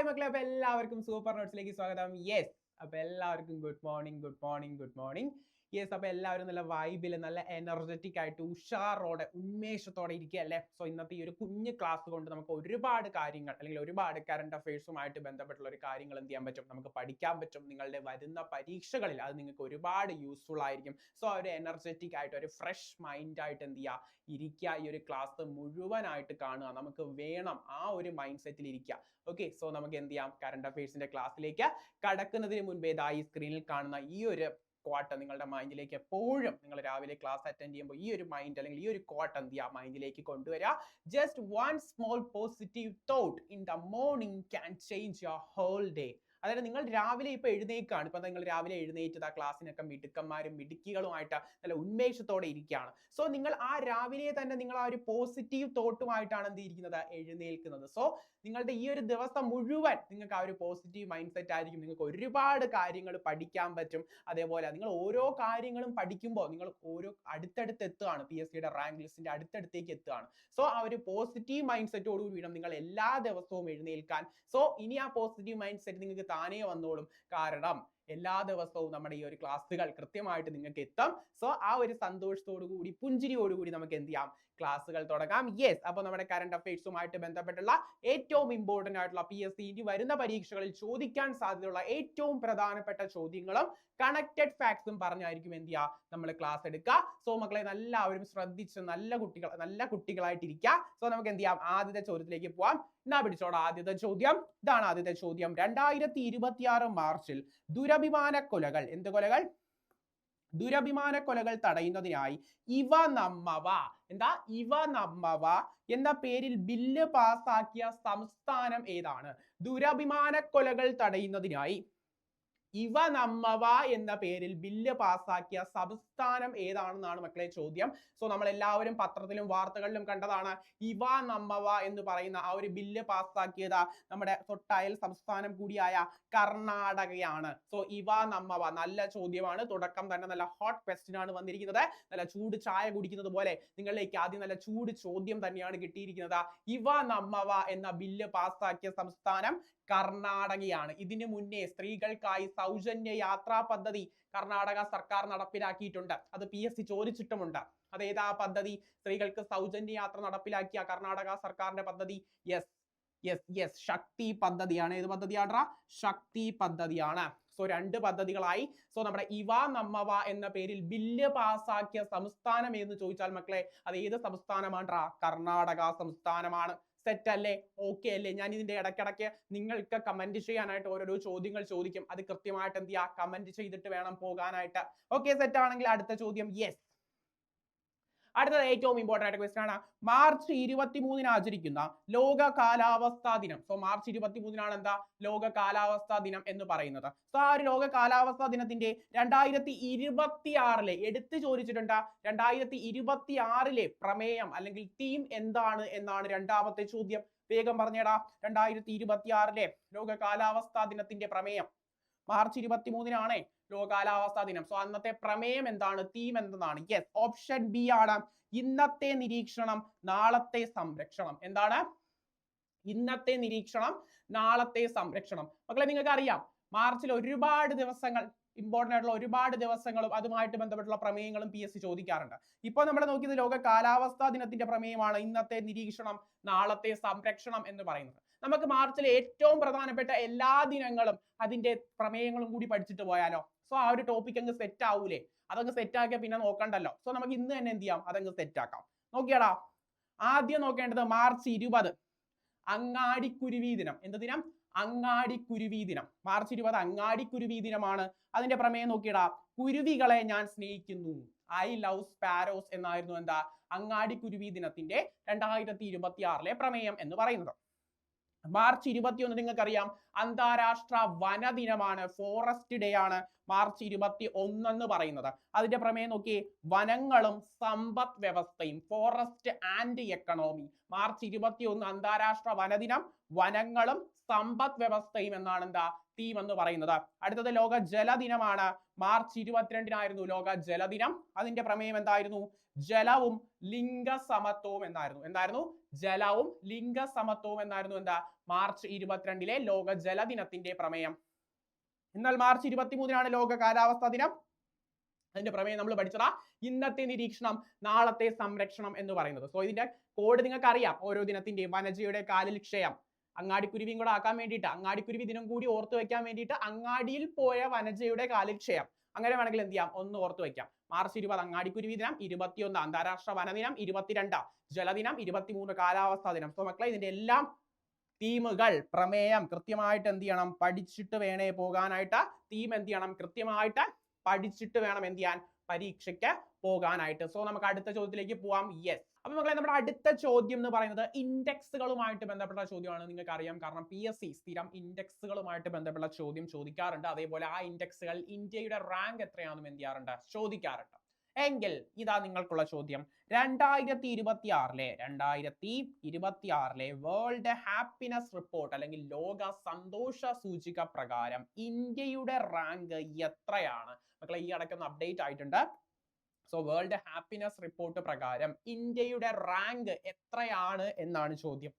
Hi മക്കളെ, അപ്പോൾ എല്ലാവർക്കും സൂപ്പർ നോട്ട്സിലേക്ക് സ്വാഗതം. അപ്പോൾ എല്ലാവർക്കും ഗുഡ് മോർണിംഗ്. അപ്പോൾ എല്ലാവരും നല്ല വൈബിൽ, നല്ല എനർജറ്റിക് ആയിട്ട്, ഉഷാറോടെ, ഉന്മേഷത്തോടെ ഇരിക്കുകയല്ലേ? സോ ഇന്നത്തെ ഈ ഒരു കുഞ്ഞു ക്ലാസ് കൊണ്ട് നമുക്ക് ഒരുപാട് കാര്യങ്ങൾ, അല്ലെങ്കിൽ ഒരുപാട് കറണ്ട് അഫയേഴ്സുമായിട്ട് ബന്ധപ്പെട്ടുള്ള ഒരു കാര്യങ്ങൾ എന്ത് ചെയ്യാൻ പറ്റും, നമുക്ക് പഠിക്കാൻ പറ്റും. നിങ്ങളുടെ വരുന്ന പരീക്ഷകളിൽ അത് നിങ്ങൾക്ക് ഒരുപാട് യൂസ്ഫുൾ ആയിരിക്കും. സോ ഒരു എനർജറ്റിക് ആയിട്ട്, ഒരു ഫ്രഷ് മൈൻഡ് ആയിട്ട് എന്ത് ചെയ്യുക, ഇരിക്കുക. ഈ ഒരു ക്ലാസ് മുഴുവനായിട്ട് കാണുക. നമുക്ക് വേണം ആ ഒരു മൈൻഡ് സെറ്റിൽ ഇരിക്കുക. ഓക്കെ, സോ നമുക്ക് എന്ത് ചെയ്യാം, കറണ്ട് അഫയേഴ്സിന്റെ ക്ലാസ്സിലേക്ക് കടക്കുന്നതിന് മുൻപേ ഈ സ്ക്രീനിൽ കാണുന്ന ഈ ഒരു ക്വാട്ട് നിങ്ങളുടെ മൈൻഡിലേക്ക് എപ്പോഴും, നിങ്ങൾ രാവിലെ ക്ലാസ് അറ്റൻഡ് ചെയ്യുമ്പോൾ ഈ ഒരു മൈൻഡ് അല്ലെങ്കിൽ ഈ ഒരു ക്വാട്ട് എന്ത് ചെയ്യുക, മൈൻഡിലേക്ക് കൊണ്ടുവരിക. Just one small positive thought in the morning can change your whole day. അതായത് നിങ്ങൾ രാവിലെ ഇപ്പൊ എഴുന്നേൽക്കുകയാണ്, ഇപ്പൊ നിങ്ങൾ രാവിലെ എഴുന്നേറ്റത് ആ ക്ലാസ്സിനൊക്കെ മിടുക്കന്മാരും മിടുക്കികളുമായിട്ട് നല്ല ഉന്മേഷത്തോടെ ഇരിക്കുകയാണ്. സോ നിങ്ങൾ ആ രാവിലെ തന്നെ നിങ്ങൾ ആ ഒരു പോസിറ്റീവ് തോട്ടുമായിട്ടാണ് എന്ത് ഇരിക്കുന്നത്, എഴുന്നേൽക്കുന്നത്. സോ നിങ്ങളുടെ ഈ ഒരു ദിവസം മുഴുവൻ നിങ്ങൾക്ക് ആ ഒരു പോസിറ്റീവ് മൈൻഡ് സെറ്റ് ആയിരിക്കും. നിങ്ങൾക്ക് ഒരുപാട് കാര്യങ്ങൾ പഠിക്കാൻ പറ്റും. അതേപോലെ നിങ്ങൾ ഓരോ കാര്യങ്ങളും പഠിക്കുമ്പോൾ നിങ്ങൾ ഓരോ അടുത്തടുത്ത് എത്തുകയാണ്, PSCയുടെ റാങ്ക് ലിസ്റ്റിന്റെ അടുത്തടുത്തേക്ക് എത്തുകയാണ്. സോ ആ ഒരു പോസിറ്റീവ് മൈൻഡ് സെറ്റോടുകൂടി വേണം നിങ്ങൾ എല്ലാ ദിവസവും എഴുന്നേൽക്കാൻ. സോ ഇനി ആ പോസിറ്റീവ് മൈൻഡ് സെറ്റ് നിങ്ങൾക്ക് താനേ വന്നോളും. കാരണം എല്ലാ ദിവസവും നമ്മുടെ ഈ ഒരു ക്ലാസ്സുകൾ കൃത്യമായിട്ട് നിങ്ങൾക്ക് എത്താം. സോ ആ ഒരു സന്തോഷത്തോടു കൂടി, പുഞ്ചിരിയോടുകൂടി നമുക്ക് എന്ത് ചെയ്യാം, ക്ലാസ്സുകൾ തുടങ്ങാം. അപ്പോൾ നമ്മുടെ കറണ്ട് അഫയേഴ്സുമായിട്ട് ബന്ധപ്പെട്ടുള്ള ഏറ്റവും ഇമ്പോർട്ടന്റ് ആയിട്ടുള്ള PSC ഇനി വരുന്ന പരീക്ഷകളിൽ ചോദിക്കാൻ സാധ്യതയുള്ള ഏറ്റവും പ്രധാനപ്പെട്ട ചോദ്യങ്ങളും കണക്റ്റഡ് ഫാക്ട്സും പറഞ്ഞായിരിക്കും എന്ത് ചെയ്യുക, നമ്മൾ ക്ലാസ് എടുക്കുക. സോ മക്കളെ എല്ലാവരും ശ്രദ്ധിച്ച് നല്ല കുട്ടികളായിട്ടിരിക്കുക. സോ നമുക്ക് എന്ത് ചെയ്യാം, ആദ്യത്തെ ചോദ്യത്തിലേക്ക് പോവാം. എന്നാ പിടിച്ചോടാ, ആദ്യത്തെ ചോദ്യം ഇതാണ്. ആദ്യത്തെ ചോദ്യം, 2026 മാർച്ചിൽ ദുരഭിമാന കൊലകൾ, എന്ത് കൊലകൾ, ദുരഭിമാന കൊലകൾ തടയുന്നതിനായി ഇവ നമ്മവ എന്ന പേരിൽ ബില്ല് പാസാക്കിയ സംസ്ഥാനം ഏതാണ്? ദുരഭിമാന കൊലകൾ തടയുന്നതിനായി ഇവ നമ്മവ എന്ന പേരിൽ ബില്ല് പാസാക്കിയ സംസ്ഥാനം ഏതാണെന്നാണ് മക്കളെ ചോദ്യം. സോ നമ്മൾ എല്ലാവരും പത്രത്തിലും വാർത്തകളിലും കണ്ടതാണ്. ഇവ നമ്മവ എന്ന് പറയുന്ന ആ ഒരു ബില്ല് പാസാക്കിയത് നമ്മുടെ തൊട്ടയൽ സംസ്ഥാനം കൂടിയായ കർണാടകയാണ്. സോ ഇവ നമ്മവ നല്ല ചോദ്യമാണ്. തുടക്കം തന്നെ നല്ല ഹോട്ട് ക്വസ്റ്റ്യൻ ആണ് വന്നിരിക്കുന്നത്. നല്ല ചൂട് ചായ കുടിക്കുന്നത് പോലെ നിങ്ങളിലേക്ക് ആദ്യം നല്ല ചൂട് ചോദ്യം തന്നെയാണ് കിട്ടിയിരിക്കുന്നത്. ഇവ നമ്മവ എന്ന ബില്ല് പാസാക്കിയ സംസ്ഥാനം കർണാടകയാണ്. ഇതിനു മുന്നേ സ്ത്രീകൾക്കായി സൗജന്യ യാത്രാ പദ്ധതി കർണാടക സർക്കാർ നടപ്പിലാക്കിയിട്ടുണ്ട്. അത് PSC ചോദിച്ചിട്ടുമുണ്ട്. അത് ഏതാ പദ്ധതി? സ്ത്രീകൾക്ക് സൗജന്യ യാത്ര നടപ്പിലാക്കിയ കർണാടക സർക്കാരിന്റെ പദ്ധതി യെസ് ശക്തി പദ്ധതിയാണ്. ഏത് പദ്ധതിയാണ്? ശക്തി പദ്ധതിയാണ്. സോ രണ്ട് പദ്ധതികളായി. സോ നമ്മുടെ ഇവ നമ്മവ എന്ന പേരിൽ ബില്ല് പാസാക്കിയ സംസ്ഥാനം എന്ന് ചോദിച്ചാൽ മക്കളെ അത് ഏത് സംസ്ഥാനമാണ്? കർണാടക സംസ്ഥാനമാണ്. സെറ്റ് അല്ലേ? ഓക്കെ അല്ലേ? ഞാൻ ഇതിന്റെ ഇടയ്ക്കിടയ്ക്ക് നിങ്ങൾക്ക് കമന്റ് ചെയ്യാനായിട്ട് ഓരോരോ ചോദ്യങ്ങൾ ചോദിക്കും. അത് കൃത്യമായിട്ട് എന്ത് ചെയ്യുക, കമന്റ് ചെയ്തിട്ട് വേണം പോകാനായിട്ട്. ഓക്കെ, സെറ്റ് ആണെങ്കിൽ അടുത്ത ചോദ്യം. അടുത്തത് ഏറ്റവും ഇമ്പോർട്ടന്റ് ആയിട്ട് ക്വസ്റ്റ്യൻ ആണ്. മാർച്ച് 23 ആചരിക്കുന്ന ലോക കാലാവസ്ഥാ ദിനം. സോ മാർച്ച് 23 എന്താ, ലോക കാലാവസ്ഥാ ദിനം എന്ന് പറയുന്നത്. സോ ആ ഒരു ലോക കാലാവസ്ഥാ ദിനത്തിന്റെ 2026 എടുത്തു ചോദിച്ചിട്ടുണ്ട്. 2026 പ്രമേയം അല്ലെങ്കിൽ തീം എന്താണ് എന്നാണ് രണ്ടാമത്തെ ചോദ്യം. വേഗം പറഞ്ഞേടാ. 2026 ലോക കാലാവസ്ഥാ ദിനത്തിന്റെ പ്രമേയം മാർച്ച് 23 ലോക കാലാവസ്ഥാ ദിനം. സോ അന്നത്തെ പ്രമേയം എന്താണ്, തീം എന്താണ്? ഓപ്ഷൻ ബി ആണ്. ഇന്നത്തെ നിരീക്ഷണം നാളത്തെ സംരക്ഷണം. എന്താണ്? ഇന്നത്തെ നിരീക്ഷണം നാളത്തെ സംരക്ഷണം. മക്കളെ നിങ്ങൾക്ക് അറിയാം, മാർച്ചിൽ ഒരുപാട് ദിവസങ്ങൾ, ഇമ്പോർട്ടന്റ് ആയിട്ടുള്ള ഒരുപാട് ദിവസങ്ങളും അതുമായിട്ട് ബന്ധപ്പെട്ടുള്ള പ്രമേയങ്ങളും PSC ചോദിക്കാറുണ്ട്. ഇപ്പൊ നമ്മൾ നോക്കിയത് ലോക കാലാവസ്ഥാ ദിനത്തിന്റെ പ്രമേയമാണ് ഇന്നത്തെ നിരീക്ഷണം നാളത്തെ സംരക്ഷണം എന്ന് പറയുന്നത്. നമുക്ക് മാർച്ചിലെ ഏറ്റവും പ്രധാനപ്പെട്ട എല്ലാ ദിനങ്ങളും അതിന്റെ പ്രമേയങ്ങളും കൂടി പഠിച്ചിട്ട് പോയാലോ? സോ ആ ഒരു ടോപ്പിക് അങ്ങ് സെറ്റ് ആവൂലേ? അതങ്ങ് സെറ്റ് ആക്കിയാൽ പിന്നെ നോക്കണ്ടല്ലോ. സോ നമുക്ക് ഇന്ന് തന്നെ എന്ത് ചെയ്യാം, അതങ്ങ് സെറ്റ് ആക്കാം. നോക്കിയാടാ, ആദ്യം നോക്കേണ്ടത് മാർച്ച് 20 അങ്ങാടിക്കുരുവി ദിനം. എന്ത് ദിനം? അങ്ങാടിക്കുരുവി ദിനം. മാർച്ച് 20 അങ്ങാടിക്കുരുവി ദിനമാണ്. അതിന്റെ പ്രമേയം നോക്കിയടാ, കുരുവികളെ ഞാൻ സ്നേഹിക്കുന്നു, ഐ ലവ് സ്പാരോസ് എന്നായിരുന്നു എന്താ അങ്ങാടിക്കുരുവി ദിനത്തിന്റെ 2026 പ്രമേയം എന്ന് പറയുന്നത്. മാർച്ച് 21 നിങ്ങൾക്കറിയാം അന്താരാഷ്ട്ര വനദിനമാണ്, ഫോറസ്റ്റ് ഡേ ആണ്. മാർച്ച് 21 എന്ന് പറയുന്നത്? അതിന്റെ പ്രമേയം നോക്കിയേ, വനങ്ങളും സമ്പദ് വ്യവസ്ഥയും, ഫോറസ്റ്റ് ആൻഡ് എക്കണോമി. മാർച്ച് 21 അന്താരാഷ്ട്ര വനദിനം, വനങ്ങളും സമ്പദ് വ്യവസ്ഥയും എന്നാണ് എന്താ തീം എന്ന് പറയുന്നത്. അടുത്തത് ലോക ജലദിനമാണ്. മാർച്ച് 22-നായിരുന്നു ലോക ജലദിനം. അതിന്റെ പ്രമേയം എന്തായിരുന്നു? ജലവും ലിംഗസമത്വവും എന്നായിരുന്നു. എന്തായിരുന്നു? ജലവും ലിംഗസമത്വവും എന്നായിരുന്നു എന്താ മാർച്ച് 22-ലെ ലോക ജലദിനത്തിന്റെ പ്രമേയം. എന്നാൽ മാർച്ച് 23-നാണ് ലോക കാലാവസ്ഥാ ദിനം. അതിന്റെ പ്രമേയം നമ്മൾ പഠിച്ചതാ, ഇന്നത്തെ നിരീക്ഷണം നാളത്തെ സംരക്ഷണം എന്ന് പറയുന്നത്. സോ ഇതിന്റെ കോഡ് നിങ്ങൾക്ക് അറിയാം. ഓരോ ദിനത്തിന്റെയും വനജയുടെ കാലിൽ ക്ഷയം, അങ്ങാടിക്കുരുവിയും കൂടെ ആക്കാൻ വേണ്ടിയിട്ട്, അങ്ങാടിക്കുരുവി ദിനം കൂടി ഓർത്തു വെക്കാൻ വേണ്ടിയിട്ട് അങ്ങാടിയിൽ പോയ വനജയുടെ കാലിൽ ക്ഷയം, അങ്ങനെ വേണമെങ്കിൽ എന്ത് ചെയ്യാം, ഒന്ന് ഓർത്തു വെക്കാം. മാർച്ച് 20 അങ്ങാടിക്കുരുവി ദിനം, 21 അന്താരാഷ്ട്ര വനദിനം, 22 ജലദിനം, 23 കാലാവസ്ഥാ ദിനം. സോ മക്കളെ ഇതിന്റെ എല്ലാം തീമുകൾ, പ്രമേയം കൃത്യമായിട്ട് എന്ത് ചെയ്യണം, പഠിച്ചിട്ട് വേണേ പോകാനായിട്ട്. തീം എന്ത് ചെയ്യണം, കൃത്യമായിട്ട് പഠിച്ചിട്ട് വേണം എന്ത് ചെയ്യാൻ, പരീക്ഷയ്ക്ക് പോകാനായിട്ട്. സോ നമുക്ക് അടുത്ത ചോദ്യത്തിലേക്ക് പോവാം. യെസ്, അപ്പൊ മക്കളെ നമ്മുടെ അടുത്ത ചോദ്യം എന്ന് പറയുന്നത് ഇൻഡെക്സുകളുമായിട്ട് ബന്ധപ്പെട്ട ചോദ്യമാണ്. നിങ്ങൾക്ക് അറിയാം, കാരണം PSC സ്ഥിരം ഇൻഡെക്സുകളുമായിട്ട് ബന്ധപ്പെട്ട ചോദ്യം ചോദിക്കാറുണ്ട്. അതേപോലെ ആ ഇൻഡെക്സുകൾ ഇന്ത്യയുടെ റാങ്ക് എത്രയാണെന്നും എന്ത് ചെയ്യാറുണ്ട്, ചോദിക്കാറുണ്ട്. എങ്കിൽ ഇതാ നിങ്ങൾക്കുള്ള ചോദ്യം. 2026-ലെ വേൾഡ് ഹാപ്പിനെസ് റിപ്പോർട്ട് അല്ലെങ്കിൽ ലോക സന്തോഷ സൂചിക പ്രകാരം ഇന്ത്യയുടെ റാങ്ക് എത്രയാണ്? മക്കളെ ഈ അടക്കം അപ്ഡേറ്റ് ആയിട്ടുണ്ട്. സോ വേൾഡ് ഹാപ്പിനെസ് റിപ്പോർട്ട് പ്രകാരം ഇന്ത്യയുടെ റാങ്ക് എത്രയാണ് എന്നാണ് ചോദ്യം.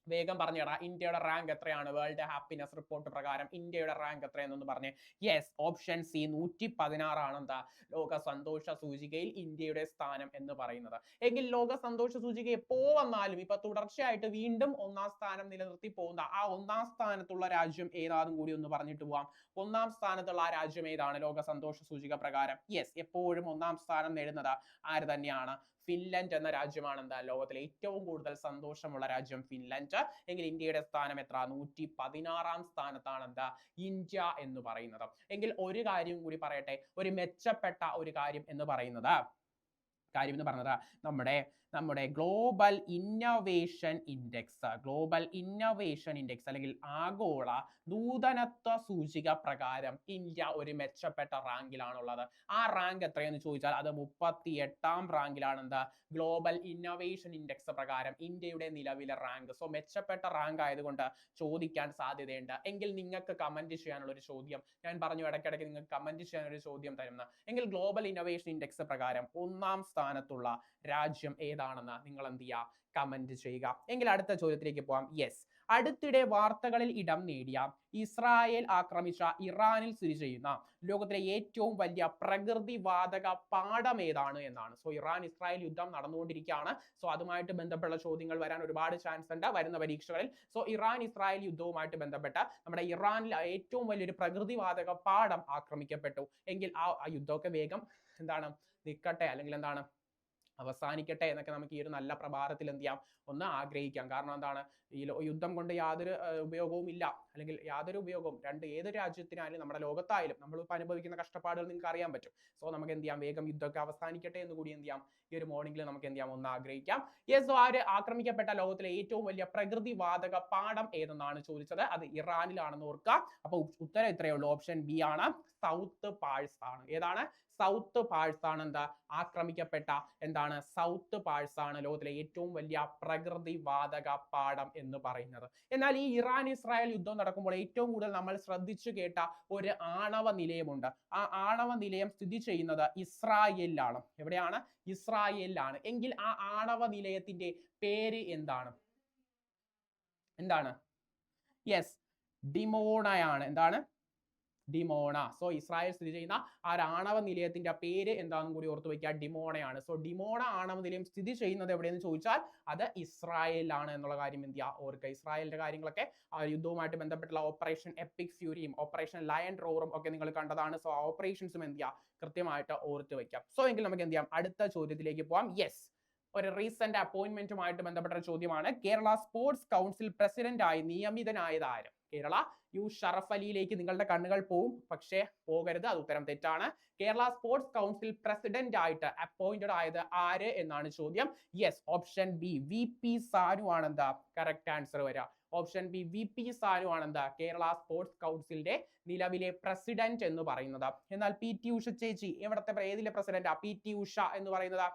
വേഗം പറഞ്ഞേടാ, ഇന്ത്യയുടെ റാങ്ക് എത്രയാണ്? വേൾഡ് ഹാപ്പിനെസ് റിപ്പോർട്ട് പ്രകാരം ഇന്ത്യയുടെ റാങ്ക് എത്രയെന്നൊന്ന് പറഞ്ഞേ. യെസ്, ഓപ്ഷൻ സി 116 ആണ് എന്താ ലോക സന്തോഷ സൂചികയിൽ ഇന്ത്യയുടെ സ്ഥാനം എന്ന് പറയുന്നത്. എങ്കിൽ ലോക സന്തോഷ സൂചിക എപ്പോ വന്നാലും ഇപ്പൊ തുടർച്ചയായിട്ട് വീണ്ടും 1-ാം സ്ഥാനം നിലനിർത്തി പോകുന്ന ആ 1-ാം സ്ഥാനത്തുള്ള രാജ്യം ഏതാണെന്നും കൂടി ഒന്ന് പറഞ്ഞിട്ട് പോവാം. 1-ാം സ്ഥാനത്തുള്ള ആ രാജ്യം ഏതാണ് ലോക സന്തോഷ സൂചിക പ്രകാരം? യെസ്, എപ്പോഴും 1-ാം സ്ഥാനം നേടുന്നത് ആര് തന്നെയാണ്? ഫിൻലൻഡ് എന്ന രാജ്യമാണ് എന്താ ലോകത്തിലെ ഏറ്റവും കൂടുതൽ സന്തോഷമുള്ള രാജ്യം ഫിൻലൻഡ്. എങ്കിൽ ഇന്ത്യയുടെ സ്ഥാനം എത്ര? 116-ാം സ്ഥാനത്താണ് എന്താ ഇന്ത്യ എന്ന് പറയുന്നത്. എങ്കിൽ ഒരു കാര്യം കൂടി പറയട്ടെ, ഒരു മെച്ചപ്പെട്ട ഒരു കാര്യം എന്ന് പറയുന്നത് നമ്മുടെ ഗ്ലോബൽ ഇന്നോവേഷൻ ഇൻഡെക്സ് അല്ലെങ്കിൽ ആഗോള നൂതനത്വ സൂചിക പ്രകാരം ഇന്ത്യ ഒരു മെച്ചപ്പെട്ട റാങ്കിലാണുള്ളത്. ആ റാങ്ക് എത്രയെന്ന് ചോദിച്ചാൽ അത് 38-ാം റാങ്കിലാണ് എന്താ ഗ്ലോബൽ ഇന്നോവേഷൻ ഇൻഡെക്സ് പ്രകാരം ഇന്ത്യയുടെ നിലവിലെ റാങ്ക്. സോ മെച്ചപ്പെട്ട റാങ്ക് ആയതുകൊണ്ട് ചോദിക്കാൻ സാധ്യതയുണ്ട്. എങ്കിൽ നിങ്ങൾക്ക് കമന്റ് ചെയ്യാനുള്ള ഒരു ചോദ്യം ഞാൻ പറഞ്ഞു, ഇടയ്ക്കിടയ്ക്ക് നിങ്ങൾക്ക് കമന്റ് ചെയ്യാനൊരു ചോദ്യം തരുന്ന. എങ്കിൽ ഗ്ലോബൽ ഇന്നോവേഷൻ ഇൻഡെക്സ് പ്രകാരം 1-ാം സ്ഥാനത്തുള്ള രാജ്യം ഏതാണെന്ന് നിങ്ങൾ എന്ത് ചെയ്യുക, കമന്റ് ചെയ്യുക. എങ്കിൽ അടുത്ത ചോദ്യത്തിലേക്ക് പോവാം. യെസ്, അടുത്തിടെ വാർത്തകളിൽ ഇടം നേടിയ ഇസ്രായേൽ ആക്രമിച്ച ഇറാനിൽ സ്ഥിതി ചെയ്യുന്ന ലോകത്തിലെ ഏറ്റവും വലിയ പ്രകൃതി വാതക പാടം ഏതാണ് എന്നാണ്. സോ ഇറാൻ ഇസ്രായേൽ യുദ്ധം നടന്നുകൊണ്ടിരിക്കുകയാണ്. സോ അതുമായിട്ട് ബന്ധപ്പെട്ട ചോദ്യങ്ങൾ വരാൻ ഒരുപാട് ചാൻസ് ഉണ്ട് വരുന്ന പരീക്ഷകളിൽ. സോ ഇറാൻ ഇസ്രായേൽ യുദ്ധവുമായിട്ട് ബന്ധപ്പെട്ട് നമ്മുടെ ഇറാനിൽ ഏറ്റവും വലിയൊരു പ്രകൃതി വാതക പാടം ആക്രമിക്കപ്പെട്ടു. എങ്കിൽ ആ യുദ്ധമൊക്കെ വേഗം എന്താണ് നിൽക്കട്ടെ, അല്ലെങ്കിൽ എന്താണ് അവസാനിക്കട്ടെ എന്നൊക്കെ നമുക്ക് ഈ ഒരു നല്ല പ്രഭാതത്തിൽ എന്ത് ചെയ്യാം, ഒന്ന് ആഗ്രഹിക്കാം. കാരണം എന്താണ്, ഈ യുദ്ധം കൊണ്ട് യാതൊരു ഉപയോഗവും ഇല്ല, അല്ലെങ്കിൽ യാതൊരു ഉപയോഗവും ഏതൊരു രാജ്യത്തിനായാലും നമ്മുടെ ലോകത്തായാലും നമ്മളിപ്പോൾ അനുഭവിക്കുന്ന കഷ്ടപ്പാടുകൾ നിങ്ങൾക്ക് അറിയാൻ പറ്റും. സോ നമുക്ക് എന്ത് ചെയ്യാം, വേഗം യുദ്ധമൊക്കെ അവസാനിക്കട്ടെ എന്ന് കൂടി എന്ത് ചെയ്യാം, ഈ ഒരു മോർണിംഗിൽ നമുക്ക് എന്ത് ചെയ്യാം, ഒന്ന് ആഗ്രഹിക്കാം. യെസ്, ആര് ആക്രമിക്കപ്പെട്ട ലോകത്തിലെ ഏറ്റവും വലിയ പ്രകൃതി വാതക പാടം ഏതെന്നാണ് ചോദിച്ചത്. അത് ഇറാനിലാണെന്ന് ഓർക്കുക. അപ്പൊ ഉത്തരം ഇത്രയേ ഉള്ളൂ, ഓപ്ഷൻ ബി ആണ്, സൗത്ത് പാഴ്സ് ആണ്. ഏതാണ്? സൗത്ത് പാഴ്സ് ആണ് എന്താ ആക്രമിക്കപ്പെട്ട എന്താണ് സൗത്ത് പാഴ്സ് ആണ് ലോകത്തിലെ ഏറ്റവും വലിയ പ്രകൃതി വാതക പാടം എന്ന് പറയുന്നത്. എന്നാൽ ഈ ഇറാൻ ഇസ്രായേൽ യുദ്ധം നടക്കുമ്പോൾ ഏറ്റവും കൂടുതൽ നമ്മൾ ശ്രദ്ധിച്ചു കേട്ട ഒരു ആണവ നിലയമുണ്ട്. ആ ആണവ നിലയം സ്ഥിതി ചെയ്യുന്നത് ഇസ്രായേലിലാണ്. എവിടെയാണ്? ഇസ്രായേലിലാണ്. എങ്കിൽ ആ ആണവ നിലയത്തിന്റെ പേര് എന്താണ്? യെസ്, ഡിമോണയാണ്. എന്താണ്? ഡിമോണ. സോ ഇസ്രായേൽ സ്ഥിതി ചെയ്യുന്ന ആ ആണവ നിലയത്തിന്റെ പേര് എന്താണെന്നും കൂടി ഓർത്തു വെക്കുക, ഡിമോണയാണ്. സോ ഡിമോണ ആണവ നിലയം സ്ഥിതി ചെയ്യുന്നത് എവിടെയെന്ന് ചോദിച്ചാൽ അത് ഇസ്രായേലിലാണ് എന്നുള്ള കാര്യം എന്ത് ചെയ്യുക, ഓർക്കുക. ഇസ്രായേലിന്റെ കാര്യങ്ങളൊക്കെ ആ യുദ്ധവുമായിട്ട് ബന്ധപ്പെട്ടുള്ള ഓപ്പറേഷൻ എപ്പിക് ഫ്യൂരിയും ഓപ്പറേഷൻ ലയൺ റോറും ഒക്കെ നിങ്ങൾ കണ്ടതാണ്. സോ ആ ഓപ്പറേഷൻസും എന്ത് ചെയ്യുക, കൃത്യമായിട്ട് ഓർത്ത് വെക്കാം. സോ എങ്കിൽ നമുക്ക് എന്ത് ചെയ്യാം, അടുത്ത ചോദ്യത്തിലേക്ക് പോവാം. യെസ്, ഒരു റീസെന്റ് അപ്പോയിന്റ്മെന്റുമായിട്ട് ബന്ധപ്പെട്ട ചോദ്യമാണ്. കേരള സ്പോർട്സ് കൗൺസിൽ പ്രസിഡന്റ് ആയി നിയമിതനായത് ആര്? കേരള യു ഷറഫ് അലിയിലേക്ക് നിങ്ങളുടെ കണ്ണുകൾ പോവും, പക്ഷേ പോകരുത്, അത് ഉത്തരം തെറ്റാണ്. കേരള സ്പോർട്സ് കൗൺസിൽ പ്രസിഡന്റ് ആയിട്ട് അപ്പോയിന്റഡ് ആയത് ആര് എന്നാണ് ചോദ്യം. Yes, option B VP Sanu ആണ് എന്താ കറക്റ്റ് ആൻസർ വരിക. ഓപ്ഷൻ ബി VP സാനു ആണ് എന്താ കേരള സ്പോർട്സ് കൗൺസിലിന്റെ നിലവിലെ പ്രസിഡന്റ് എന്ന് പറയുന്നത്. എന്നാൽ PT ഉഷ ചേച്ചി എവിടത്തെ ഏതിലെ പ്രസിഡന്റാ? PT ഉഷ എന്ന് പറയുന്നത്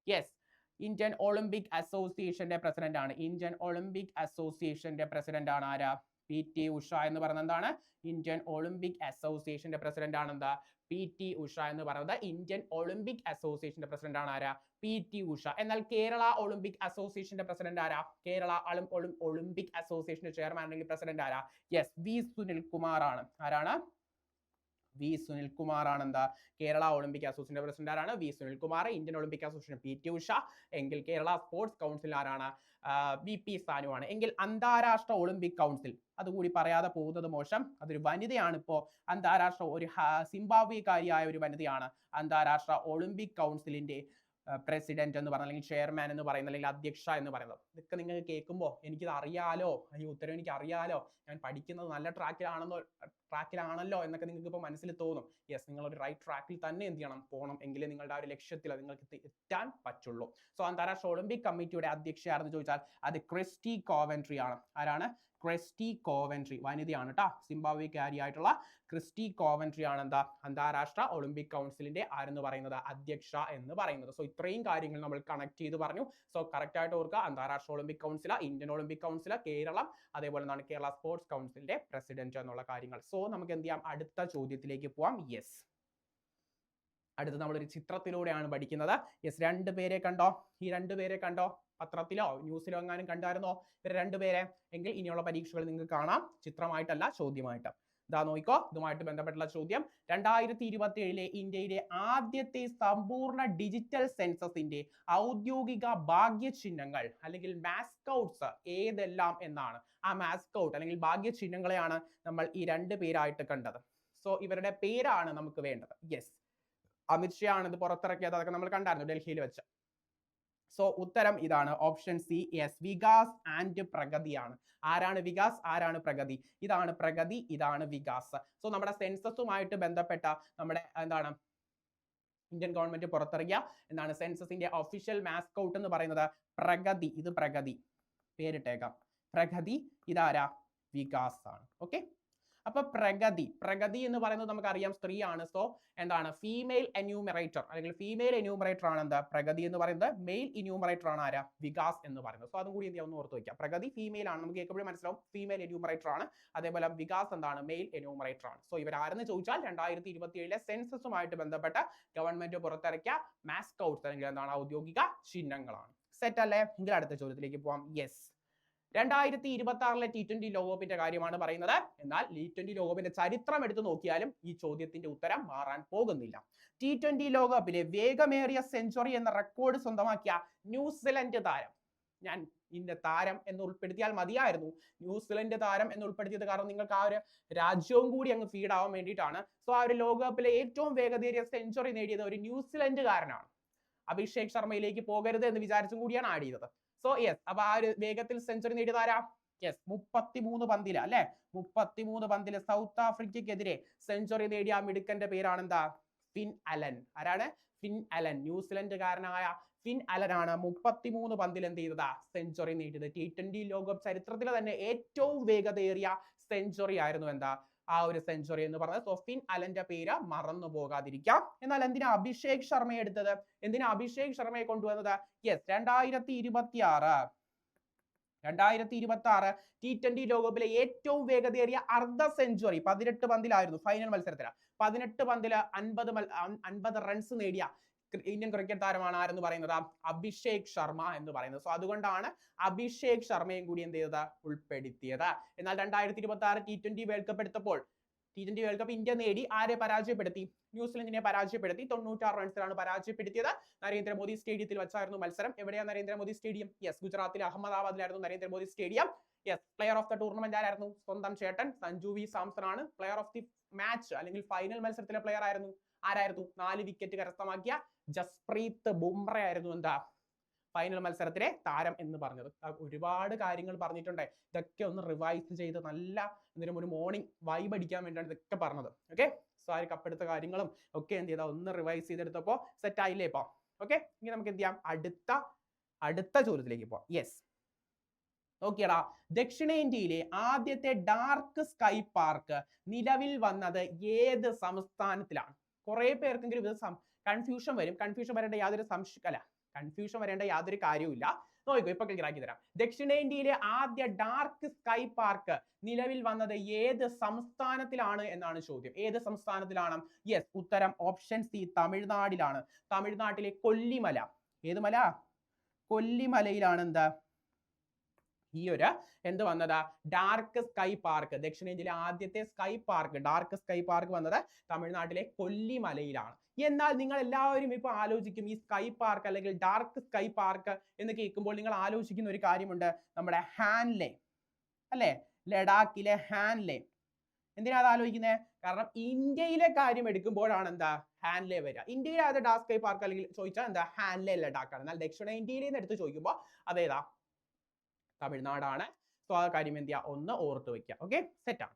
യെസ് ഇന്ത്യൻ ഒളിമ്പിക് അസോസിയേഷന്റെ പ്രസിഡന്റ് ആണ്. ഇന്ത്യൻ ഒളിമ്പിക് അസോസിയേഷന്റെ പ്രസിഡന്റ് ആണ് ആരാ? PT ഉഷ എന്ന് പറയുന്നത് എന്താണ്? ഇന്ത്യൻ ഒളിമ്പിക് അസോസിയേഷന്റെ പ്രസിഡന്റ് ആണ് എന്താ? PT ഉഷ എന്ന് പറയുന്നത് ഇന്ത്യൻ ഒളിമ്പിക് അസോസിയേഷന്റെ പ്രസിഡന്റ് ആണ് ആരാ? PT ഉഷ. എന്നാൽ കേരള ഒളിമ്പിക് അസോസിയേഷന്റെ പ്രസിഡന്റ് ആരാ? കേരള ഒളിമ്പിക് അസോസിയേഷന്റെ ചെയർമാൻ അല്ലെങ്കിൽ പ്രസിഡന്റ് ആരാ? യെസ് V സുനിൽകുമാർ ആണ്. ആരാണ്? V സുനിൽകുമാർ ആണ് എന്താ കേരള ഒളിമ്പിക് അസോസിയേഷന്റെ പ്രസിഡന്റ് ആരാണ്? V Sunilkumar. Indian Olympic association PT Usha. എങ്കിൽ കേരള സ്പോർട്സ് കൗൺസിൽ ആരാണ്? VP സാനു ആണ്. എങ്കിൽ അന്താരാഷ്ട്ര ഒളിമ്പിക് കൗൺസിൽ അതുകൂടി പറയാതെ പോകുന്നത് മോശം. അതൊരു വനിതയാണ്. ഇപ്പോ അന്താരാഷ്ട്ര ഒരു സിംബാബ്വേക്കാരിയായ ഒരു വനിതയാണ് അന്താരാഷ്ട്ര ഒളിമ്പിക് കൗൺസിലിന്റെ പ്രസിഡന്റ് എന്ന് പറഞ്ഞ അല്ലെങ്കിൽ ചെയർമാൻ എന്ന് പറയുന്നത് അല്ലെങ്കിൽ അധ്യക്ഷ എന്ന് പറയുന്നത്. ഇതൊക്കെ നിങ്ങൾക്ക് കേൾക്കുമ്പോൾ എനിക്കിത് അറിയാലോ, ഈ ഉത്തരം എനിക്ക് അറിയാലോ, ഞാൻ പഠിക്കുന്നത് നല്ല ട്രാക്കിലാണല്ലോ എന്നൊക്കെ നിങ്ങൾക്ക് ഇപ്പോൾ മനസ്സിൽ തോന്നും. യെസ്, നിങ്ങൾ ഒരു റൈറ്റ് ട്രാക്കിൽ തന്നെ എന്ത് ചെയ്യണം പോകണം, എങ്കിലേ നിങ്ങളുടെ ആ ഒരു ലക്ഷ്യത്തിൽ നിങ്ങൾക്ക് എത്താൻ പറ്റുള്ളൂ. സോ അന്താരാഷ്ട്ര ഒളിമ്പിക് കമ്മിറ്റിയുടെ അധ്യക്ഷയാണെന്ന് ചോദിച്ചാൽ അത് ക്രിസ്റ്റി കോവൻട്രി ആണ്. ആരാണ്? ക്രിസ്റ്റി കോവൻട്രി, വനിതയാണ് കേട്ടോ. സിംബാബ്വേക്കാരിയായിട്ടുള്ള ക്രിസ്റ്റി കോവൻട്രി ആണ് എന്താ അന്താരാഷ്ട്ര ഒളിമ്പിക് കൗൺസിലിന്റെ ആരെന്ന് പറയുന്നത് അധ്യക്ഷ എന്ന് പറയുന്നത്. സോ ഇത്രയും കാര്യങ്ങൾ നമ്മൾ കണക്ട് ചെയ്ത് പറഞ്ഞു. സോ കറക്റ്റ് ആയിട്ട് ഓർക്കുക, അന്താരാഷ്ട്ര olympic council, Indian olympic council, Keralam, അതേപോലെ എന്താണ് കേരള സ്പോർട്സ് കൗൺസിലിന്റെ പ്രസിഡന്റ് എന്നുള്ള കാര്യങ്ങൾ. സോ നമുക്ക് എന്ത് ചെയ്യാം, അടുത്ത ചോദ്യത്തിലേക്ക് പോവാം. യെസ്, അടുത്ത് നമ്മളൊരു ചിത്രത്തിലൂടെയാണ് പഠിക്കുന്നത്. യെസ്, രണ്ടുപേരെ കണ്ടോ? ഈ രണ്ടുപേരെ കണ്ടോ? പത്രത്തിലോ ന്യൂസിലോ എങ്ങാനും കണ്ടായിരുന്നോ ഇവർ രണ്ടുപേരെ? എങ്കിൽ ഇനിയുള്ള പരീക്ഷകൾ നിങ്ങൾക്ക് കാണാം, ചിത്രമായിട്ടല്ല ചോദ്യമായിട്ട്. ഇതാ നോക്കിക്കോ, ഇതുമായിട്ട് ബന്ധപ്പെട്ടുള്ള ചോദ്യം. 2027 ഇന്ത്യയിലെ ആദ്യത്തെ സമ്പൂർണ്ണ ഡിജിറ്റൽ സെൻസസിന്റെ ഔദ്യോഗിക ഭാഗ്യചിഹ്നങ്ങൾ അല്ലെങ്കിൽ മാസ്കൗട്ട്സ് ഏതെല്ലാം എന്നാണ്. ആ മാസ്കൗട്ട് അല്ലെങ്കിൽ ഭാഗ്യചിഹ്നങ്ങളെയാണ് നമ്മൾ ഈ രണ്ട് പേരായിട്ട് കണ്ടത്. സോ ഇവരുടെ പേരാണ് നമുക്ക് വേണ്ടത്. യെസ്, അമിത്ഷാ ആണ് ഇത് പുറത്തിറക്കിയത്, അതൊക്കെ നമ്മൾ കണ്ടായിരുന്നു ഡൽഹിയിൽ വെച്ച്. സോ ഉത്തരം ഇതാണ്, option C. Yes, Vikas and പ്രഗതിയാണ്. ആരാണ് വികാസ്, ആരാണ് പ്രഗതി? ഇതാണ് പ്രഗതി, ഇതാണ് വികാസ്. സോ നമ്മുടെ സെൻസസുമായിട്ട് ബന്ധപ്പെട്ട നമ്മുടെ എന്താണ് ഇന്ത്യൻ ഗവൺമെന്റ് പുറത്തിറക്കിയ എന്താണ് സെൻസസിന്റെ ഒഫീഷ്യൽ മാസ്കൗട്ട് എന്ന് പറയുന്നത് പ്രഗതി. ഇത് പ്രഗതി, പേരിട്ടേക്കാം പ്രഗതി. ഇതാരാ? വികാസ് ആണ്. ഓക്കെ, അപ്പൊ പ്രഗതി എന്ന് പറയുന്നത് നമുക്കറിയാം സ്ത്രീയാണ്. സോ എന്താണ് ഫീമെയിൽ എന്യൂമറേറ്റർ അല്ലെങ്കിൽ ഫീമെയിൽ എന്യൂമറേറ്റർ ആണ് എന്താ പ്രഗതി എന്ന് പറയുന്നത്. മെയിൽ എന്യൂമറേറ്റർ ആണ് ആരാ? വികാസ് എന്ന് പറയുന്നത്. സോ അതും കൂടി എന്ത് ചെയ്യാം, ഒന്ന് ഓർത്ത് വയ്ക്കാം. പ്രഗതി ഫീമെയിൽ ആണ്, നമുക്ക് കേൾക്കുമ്പോഴും മനസ്സിലാവും ഫീമെയിൽ എന്യൂമറേറ്റർ ആണ്. അതേപോലെ വികാസ് എന്താണ് മെയിൽ എന്യൂമറേറ്റർ ആണ്. സോ ഇവരാരെന്ന് ചോദിച്ചാൽ 2027 സെൻസസുമായിട്ട് ബന്ധപ്പെട്ട ഗവൺമെന്റ് പുറത്തിറക്കിയ മാസ്കൗട്ട്സ് അല്ലെങ്കിൽ എന്താണ് ഔദ്യോഗിക ചിഹ്നങ്ങളാണ്. സെറ്റ് അല്ലേ? എങ്കിൽ അടുത്ത ചോദ്യത്തിലേക്ക് പോവാം. യെസ്, 2026 T20 ലോകകപ്പിന്റെ കാര്യമാണ് പറയുന്നത്. എന്നാൽ T20 ലോകകപ്പിന്റെ ചരിത്രം എടുത്തു നോക്കിയാലും ഈ ചോദ്യത്തിന്റെ ഉത്തരം മാറാൻ പോകുന്നില്ല. T20 ലോകകപ്പിലെ വേഗമേറിയ സെഞ്ചുറി എന്ന റെക്കോർഡ് സ്വന്തമാക്കിയ ന്യൂസിലൻഡ് താരം, ഞാൻ ഇന്ന താരം എന്ന് ഉൾപ്പെടുത്തിയാൽ മതിയായിരുന്നു, ന്യൂസിലൻഡ് താരം എന്ന് ഉൾപ്പെടുത്തിയത് കാരണം നിങ്ങൾക്ക് ആ ഒരു രാജ്യവും കൂടി അങ്ങ് ഫീഡ് ആവാൻ വേണ്ടിയിട്ടാണ്. സോ ആ ഒരു ലോകകപ്പിലെ ഏറ്റവും വേഗതയേറിയ സെഞ്ചുറി നേടിയത് ഒരു ന്യൂസിലൻഡുകാരനാണ്. അഭിഷേക് ശർമ്മയിലേക്ക് പോകരുത് എന്ന് വിചാരിച്ചും കൂടിയാണ് ആഡ് ചെയ്തത്. സോ യെസ്, അപ്പൊ ആ ഒരു വേഗത്തിൽ സെഞ്ചുറി നേടിയത് ആരാ? യെസ്, 33 പന്തില് അല്ലെ, 33 പന്തില് സൗത്ത് ആഫ്രിക്കയ്ക്കെതിരെ സെഞ്ചുറി നേടിയ ആ മിടുക്കന്റെ പേരാണ് എന്താ? Finn Allen. ആരാണ്? ഫിൻ അലൻ, ന്യൂസിലൻഡുകാരനായ ഫിൻ അലൻ ആണ് 33 പന്തിൽ എന്ത് ചെയ്തതാ? സെഞ്ചുറി നേടിയത്. T20 ലോകകപ്പ് ചരിത്രത്തിലെ തന്നെ ഏറ്റവും വേഗതയേറിയ സെഞ്ചുറി ആയിരുന്നു എന്താ ആ ഒരു സെഞ്ചുറി എന്ന് പറഞ്ഞത്. സോ ഫിൻ അലന്റെ പേര് മറന്നു പോകാതിരിക്കാം. എന്നാൽ എന്തിനാ അഭിഷേക് ശർമ്മയെ എടുത്തത്? എന്തിനാ അഭിഷേക് ശർമ്മയെ കൊണ്ടുവന്നത്? യെസ്, 2026 T20 ലോകകപ്പിലെ ഏറ്റവും വേഗതയേറിയ അർദ്ധ സെഞ്ചുറി 18 പന്തിലായിരുന്നു ഫൈനൽ മത്സരത്തിൽ. 18 പന്തില് 50 റൺസ് നേടിയ ഇന്ത്യൻ ക്രിക്കറ്റ് താരമാണ് ആരെന്ന് പറയുന്നത്? അഭിഷേക് ശർമ്മ എന്ന് പറയുന്നത്. സോ അതുകൊണ്ടാണ് അഭിഷേക് ശർമ്മയും കൂടി എന്ത് ചെയ്തത്? ഉൾപ്പെടുത്തിയത്. എന്നാൽ 2026 T20 വേൾഡ് കപ്പ് എടുത്തപ്പോൾ T20 വേൾഡ് കപ്പ് ഇന്ത്യ നേടി ആരെ പരാജയപ്പെടുത്തി? ന്യൂസിലൻഡിനെ പരാജയപ്പെടുത്തി. 96 റൺസിലാണ് പരാജയപ്പെടുത്തിയത്. നരേന്ദ്രമോദി സ്റ്റേഡിയത്തിൽ വെച്ചായിരുന്നു മത്സരം. എവിടെയാണ് നരേന്ദ്രമോദി സ്റ്റേഡിയം? യെസ്, ഗുജറാത്തിലെ അഹമ്മദാബാദിലായിരുന്നു Narendra Modi stadium. Yes, player of the tournament ആരായിരുന്നു? സ്വന്തം ചേട്ടൻ സഞ്ജു വി സാംസൺ ആണ്. പ്ലെയർ ഓഫ് ദി മാച്ച് അല്ലെങ്കിൽ ഫൈനൽ മത്സരത്തിലെ പ്ലെയർ ആരായിരുന്നു? 4 വിക്കറ്റ് കരസ്ഥമാക്കിയ ജസ്പ്രീത് ബുംറ ആയിരുന്നു എന്താ ഫൈനൽ മത്സരത്തിലെ താരം എന്ന് പറഞ്ഞത്. ഒരുപാട് കാര്യങ്ങൾ പറഞ്ഞിട്ടുണ്ട്. ഇതൊക്കെ ഒന്ന് റിവൈസ് ചെയ്ത് നല്ല എന്തെങ്കിലും ഒരു മോർണിംഗ് വൈബ് അടിക്കാൻ വേണ്ടിയാണ് ഇതൊക്കെ പറഞ്ഞത്. ഓക്കെ, സോ ആ കപ്പെടുത്ത കാര്യങ്ങളും ഒക്കെ എന്ത് ചെയ്താൽ ഒന്ന് റിവൈസ് ചെയ്തെടുത്തപ്പോൾ സെറ്റ് ആയില്ലേ ഇപ്പൊ? ഓക്കെ, ഇനി നമുക്ക് എന്ത് ചെയ്യാം, അടുത്ത ചോദ്യത്തിലേക്ക് പോവാം. യെസ്, നോക്കിയടാ, ദക്ഷിണേന്ത്യയിലെ ആദ്യത്തെ ഡാർക്ക് സ്കൈ പാർക്ക് നിലവിൽ വന്നത് ഏത് സംസ്ഥാനത്തിലാണ്? കുറെ പേർക്കെങ്കിലും ഇത് കൺഫ്യൂഷൻ വരും. കൺഫ്യൂഷൻ വരേണ്ട യാതൊരു കാര്യവുമില്ല. നോക്കൂ, ഇപ്പൊ ക്ലിയർ ആക്കി തരാം. ദക്ഷിണേന്ത്യയിലെ ആദ്യ ഡാർക്ക് സ്കൈ പാർക്ക് നിലവിൽ വന്നത് ഏത് സംസ്ഥാനത്തിലാണ് എന്നാണ് ചോദ്യം. ഏത് സംസ്ഥാനത്തിലാണ്? യെസ്, ഉത്തരം ഓപ്ഷൻ സി, തമിഴ്നാട്ടിലാണ്. തമിഴ്നാട്ടിലെ കൊല്ലിമല. ഏത് മല? കൊല്ലിമലയിലാണ് എന്താ ഈ ഒരു എന്ത് വന്നത്? Dark sky park. ദക്ഷിണേന്ത്യയിലെ ആദ്യത്തെ sky park, dark sky park വന്നത് തമിഴ്നാട്ടിലെ കൊല്ലിമലയിലാണ്. എന്നാൽ നിങ്ങൾ എല്ലാവരും ഇപ്പൊ ആലോചിക്കും, ഈ സ്കൈ പാർക്ക് അല്ലെങ്കിൽ ഡാർക്ക് സ്കൈ പാർക്ക് എന്ന് കേൾക്കുമ്പോൾ നിങ്ങൾ ആലോചിക്കുന്ന ഒരു കാര്യമുണ്ട്, നമ്മുടെ ഹാൻലെ അല്ലെ, ലഡാക്കിലെ ഹാൻലെ. എന്തിനാ അത് ആലോചിക്കുന്നത്? കാരണം ഇന്ത്യയിലെ കാര്യം എടുക്കുമ്പോഴാണ് എന്താ ഹാൻലെ വരിക. ഇന്ത്യയിലെ ആദ്യ ഡാർക്ക് സ്കൈ പാർക്ക് അല്ലെങ്കിൽ ചോദിച്ചാൽ എന്താ ഹാൻലെ ലഡാക്കാണ്. എന്നാൽ ദക്ഷിണേന്ത്യയിൽ നിന്ന് എടുത്ത് ചോദിക്കുമ്പോൾ അതേതാ? തമിഴ്നാടാണ്. സോ ആ കാര്യം എന്ത് ചെയ്യുക, ഒന്ന് ഓർത്ത് വെക്കുക. ഓക്കെ, സെറ്റ് ആണ്.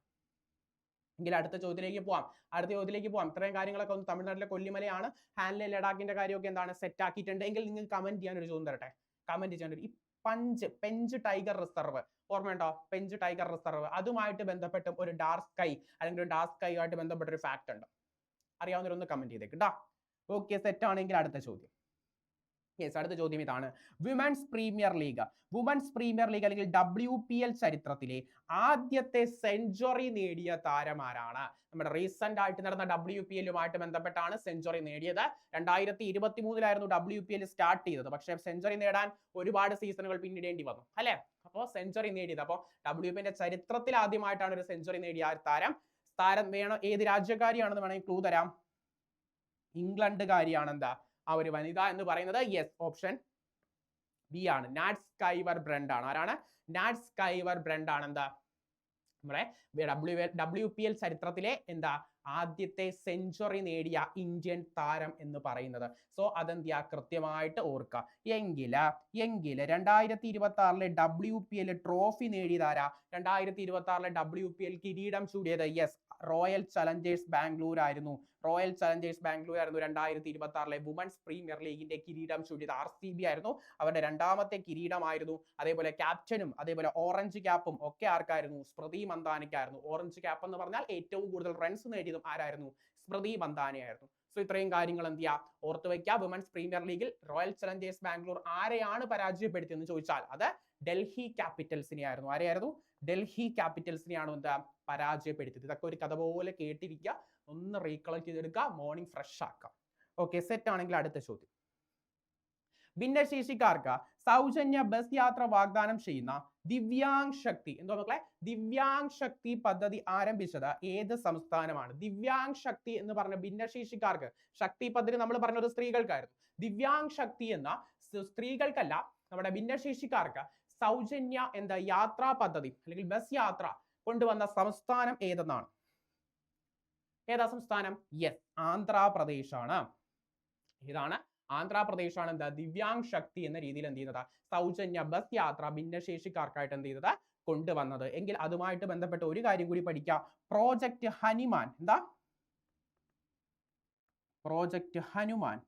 എങ്കിൽ അടുത്ത ചോദ്യത്തിലേക്ക് പോവാം. ഇത്രയും കാര്യങ്ങളൊക്കെ ഒന്ന് തമിഴ്നാട്ടിലെ കൊല്ലിമലയാണ്, ഹാൻലെ ലഡാക്കിന്റെ കാര്യമൊക്കെ എന്താണ് സെറ്റ് ആക്കിയിട്ടുണ്ട് എങ്കിൽ നിങ്ങൾ കമന്റ് ചെയ്യാൻ ഒരു ചോദ്യം തരട്ടെ. കമന്റ് ചെയ്യാൻ ഈ പെഞ്ച് ടൈഗർ റിസർവ് ഓർമ്മയുണ്ടോ? പെഞ്ച് ടൈഗർ റിസർവ്, അതുമായിട്ട് ബന്ധപ്പെട്ട് ഒരു ഡാർക്ക് സ്കൈ അല്ലെങ്കിൽ ഒരു ഡാർക്ക് സ്കൈ ആയിട്ട് ബന്ധപ്പെട്ട ഒരു ഫാക്ട് ഉണ്ട്. അറിയാവുന്നവരൊന്ന് കമന്റ് ചെയ്തേക്ക് ട്ടോ. ഓക്കെ, സെറ്റ് ആണെങ്കിൽ അടുത്ത ചോദ്യം. യെസ്, അടുത്ത ചോദ്യം ഇതാണ്. വുമൻസ് പ്രീമിയർ ലീഗ് അല്ലെങ്കിൽ WPL ചരിത്രത്തിലെ ആദ്യത്തെ സെഞ്ചുറി നേടിയ താരമാരാണ്? നമ്മുടെ റീസെന്റ് ആയിട്ട് നടന്ന WPL-ലുമായിട്ട് ബന്ധപ്പെട്ടാണ് സെഞ്ചുറി നേടിയത്. 2023-ലായിരുന്നു WPL സ്റ്റാർട്ട് ചെയ്തത്. പക്ഷേ സെഞ്ചുറി നേടാൻ ഒരുപാട് സീസണുകൾ പിന്നിടേണ്ടി വന്നു അല്ലെ. അപ്പോൾ സെഞ്ചുറി നേടിയത്, അപ്പോൾ WPL-ന്റെ ചരിത്രത്തിൽ ആദ്യമായിട്ടാണ് ഒരു സെഞ്ചുറി നേടിയ താരം വേണം. ഏത് രാജ്യക്കാരിയാണെന്ന് വേണമെങ്കിൽ ക്ലൂ തരാം. ഇംഗ്ലണ്ടുകാരിയാണ് എന്താ ആ ഒരു വനിത എന്ന് പറയുന്നത്. യെസ്, ഓപ്ഷൻ ബി ആണ്, നാറ്റ് സ്കൈവർ ബ്രണ്ട് ആണ്. ആരാണ്? നാറ്റ് സ്കൈവർ ബ്രണ്ട് ആണ് എന്താ നമ്മുടെ WPL ചരിത്രത്തിലെ എന്താ ആദ്യത്തെ സെഞ്ചുറി നേടിയ ഇന്ത്യൻ താരം എന്ന് പറയുന്നത്. സോ അതെന്താ കൃത്യമായിട്ട് ഓർക്കുക. എങ്കില് 2026-ലെ WPL ട്രോഫി നേടിയതാരാ? 2026-ലെ WPL കിരീടം ചൂടിയത് യെസ് റോയൽ ചലഞ്ചേഴ്സ് ബാംഗ്ലൂർ ആയിരുന്നു. 2026-ലെ വുമൻസ് പ്രീമിയർ ലീഗിന്റെ കിരീടം ചൂടിയത് RCB ആയിരുന്നു. അവരുടെ രണ്ടാമത്തെ കിരീടമായിരുന്നു. അതേപോലെ ക്യാപ്റ്റനും അതേപോലെ ഓറഞ്ച് ക്യാപ്പും ഒക്കെ ആർക്കായിരുന്നു? സ്മൃതി മന്ദാനയ്ക്കായിരുന്നു. ഓറഞ്ച് ക്യാപ്പ് എന്ന് പറഞ്ഞാൽ ഏറ്റവും കൂടുതൽ റൺസ് നേടിയതും ആരായിരുന്നു? സ്മൃതി മന്ദാനയായിരുന്നു. സോ ഇത്രയും കാര്യങ്ങൾ എന്ത് ചെയ്യുക, ഓർത്തു വയ്ക്കുക. വുമൻസ് പ്രീമിയർ ലീഗിൽ റോയൽ ചലഞ്ചേഴ്സ് ബാംഗ്ലൂർ ആരെയാണ് പരാജയപ്പെടുത്തിയെന്ന് ചോദിച്ചാൽ അത് ഡൽഹി ക്യാപിറ്റൽസിനെ ആയിരുന്നു. ആരെയായിരുന്നു? ഡൽഹി ക്യാപിറ്റൽസിനെയാണ് എന്താ പരാജയപ്പെടുത്തിയത്. ഇതൊക്കെ ഒരു കഥ പോലെ കേട്ടിരിക്കുക, ഒന്ന് റീകളക്ട് ചെയ്തെടുക്കുക, മോർണിംഗ് ഫ്രഷ് ആക്കാം. ഓക്കെ, സെറ്റ് ആണെങ്കിൽ അടുത്ത ചോദ്യം. ഭിന്നശേഷിക്കാർക്ക് സൗജന്യ ബസ് യാത്ര വാഗ്ദാനം ചെയ്യുന്ന ദിവ്യാങ് ശക്തി എന്തോ മക്കളെ ദിവ്യാങ് ശക്തി പദ്ധതി ആരംഭിച്ചത് ഏത് സംസ്ഥാനമാണ്? ദിവ്യാങ് ശക്തി എന്ന് പറഞ്ഞ ഭിന്നശേഷിക്കാർക്ക്, ശക്തി പദ്ധതി നമ്മൾ പറഞ്ഞത് സ്ത്രീകൾക്കായിരുന്നു. ദിവ്യാങ് ശക്തി എന്ന സ്ത്രീകൾക്കല്ല, നമ്മുടെ ഭിന്നശേഷിക്കാർക്ക് സൗജന്യ എന്താ യാത്രാ പദ്ധതി അല്ലെങ്കിൽ ബസ് യാത്ര കൊണ്ടുവന്ന സംസ്ഥാനം ഏതെന്നാണ്? ഏതാ സംസ്ഥാനം? യെസ്, ആന്ധ്രാപ്രദേശാണ്. ഇതാണ് ആന്ധ്രാപ്രദേശാണ് എന്താ ദിവ്യാങ് ശക്തി എന്ന രീതിയിൽ എന്ത് ചെയ്യുന്നത് സൗജന്യ ബസ് യാത്ര ഭിന്നശേഷിക്കാർക്കായിട്ട് എന്ത് ചെയ്തത് കൊണ്ടുവന്നത്. എങ്കിൽ അതുമായിട്ട് ബന്ധപ്പെട്ട ഒരു കാര്യം കൂടി പഠിക്കാം. പ്രോജക്റ്റ് ഹനുമാൻ. എന്താ പ്രോജക്റ്റ് ഹനുമാൻ?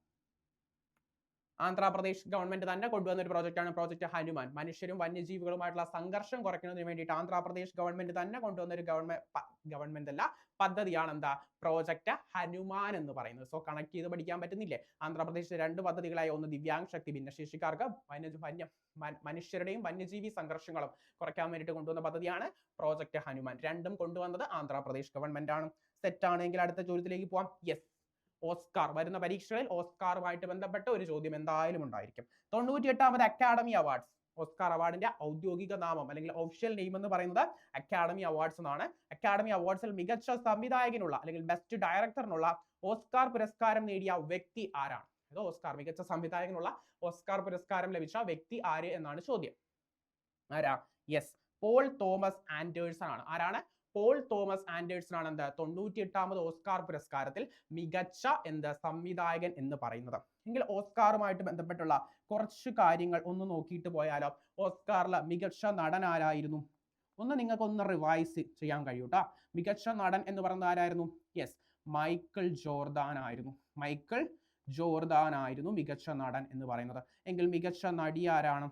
ആന്ധ്രാപ്രദേശ് ഗവൺമെന്റ് തന്നെ കൊണ്ടുവന്ന ഒരു പ്രോജക്റ്റാണ് പ്രോജക്റ്റ് ഹനുമാൻ. മനുഷ്യരും വന്യജീവികളുമായിട്ടുള്ള സംഘർഷം കുറയ്ക്കുന്നതിന് വേണ്ടിയിട്ട് ആന്ധ്രാപ്രദേശ് ഗവൺമെന്റ് തന്നെ കൊണ്ടുവന്ന ഒരു ഗവൺമെന്റ് അല്ല പദ്ധതിയാണ് എന്താ പ്രോജക്റ്റ് ഹനുമാൻ എന്ന് പറയുന്നത്. സോ കണക്ട് ചെയ്ത് പഠിക്കാൻ പറ്റുന്നില്ലേ? ആന്ധ്രാപ്രദേശിലെ രണ്ട് പദ്ധതികളായി, ഒന്ന് ദിവ്യാങ് ശക്തി ഭിന്നശേഷിക്കാർക്ക് മനുഷ്യരുടെയും വന്യജീവി സംഘർഷങ്ങളും കുറയ്ക്കാൻ വേണ്ടിയിട്ട് കൊണ്ടുവന്ന പദ്ധതിയാണ് പ്രോജക്റ്റ് ഹനുമാൻ. രണ്ടും കൊണ്ടുവന്നത് ആന്ധ്രാപ്രദേശ് ഗവൺമെന്റ് ആണ്. സെറ്റ് ആണെങ്കിൽ അടുത്ത ചോദ്യത്തിലേക്ക് പോവാം. യെസ്, ഓസ്കാർ വരുന്ന പരീക്ഷകളിൽ ഓസ്കാറുമായിട്ട് ബന്ധപ്പെട്ട ഒരു ചോദ്യം എന്തായാലും ഉണ്ടായിരിക്കും. 98ാമത് അക്കാഡമി അവാർഡ്സ്, ഓസ്കാർ അവാർഡിന്റെ ഔദ്യോഗിക നാമം അല്ലെങ്കിൽ ഒഫീഷ്യൽ നെയിം എന്ന് പറയുന്നത് അക്കാഡമി അവാർഡ്സ് എന്നാണ്. അക്കാഡമി അവാർഡ്സിൽ മികച്ച സംവിധായകനുള്ള അല്ലെങ്കിൽ ബെസ്റ്റ് ഡയറക്ടറിനുള്ള ഓസ്കാർ പുരസ്കാരം നേടിയ വ്യക്തി ആരാണ്? അത് ഓസ്കാർ മികച്ച സംവിധായകനുള്ള ഓസ്കാർ പുരസ്കാരം ലഭിച്ച വ്യക്തി ആര് എന്നാണ് ചോദ്യം. ആരാ? യെസ്, പോൾ തോമസ് ആൻഡേഴ്സൺ ആണ്. ആരാണ്? പോൾ തോമസ് ആൻഡേഴ്സൺ ആണ് എന്താ 98ാമത് ഓസ്കാർ പുരസ്കാരത്തിൽ മികച്ച എന്താ സംവിധായകൻ എന്ന് പറയുന്നത്. എങ്കിൽ ഓസ്കാറുമായിട്ട് ബന്ധപ്പെട്ടുള്ള കുറച്ച് കാര്യങ്ങൾ ഒന്ന് നോക്കിയിട്ട് പോയാലോ. ഓസ്കാറിൽ മികച്ച നടൻ ആരായിരുന്നു? ഒന്ന് നിങ്ങൾക്ക് ഒന്ന് റിവൈസ് ചെയ്യാൻ കഴിയൂട്ടാ. മികച്ച നടൻ എന്ന് പറയുന്നത് ആരായിരുന്നു? യെസ്, മൈക്കിൾ ജോർദാൻ ആയിരുന്നു. മൈക്കിൾ ജോർദാൻ ആയിരുന്നു മികച്ച നടൻ എന്ന് പറയുന്നത്. എങ്കിൽ മികച്ച നടി ആരാണ്?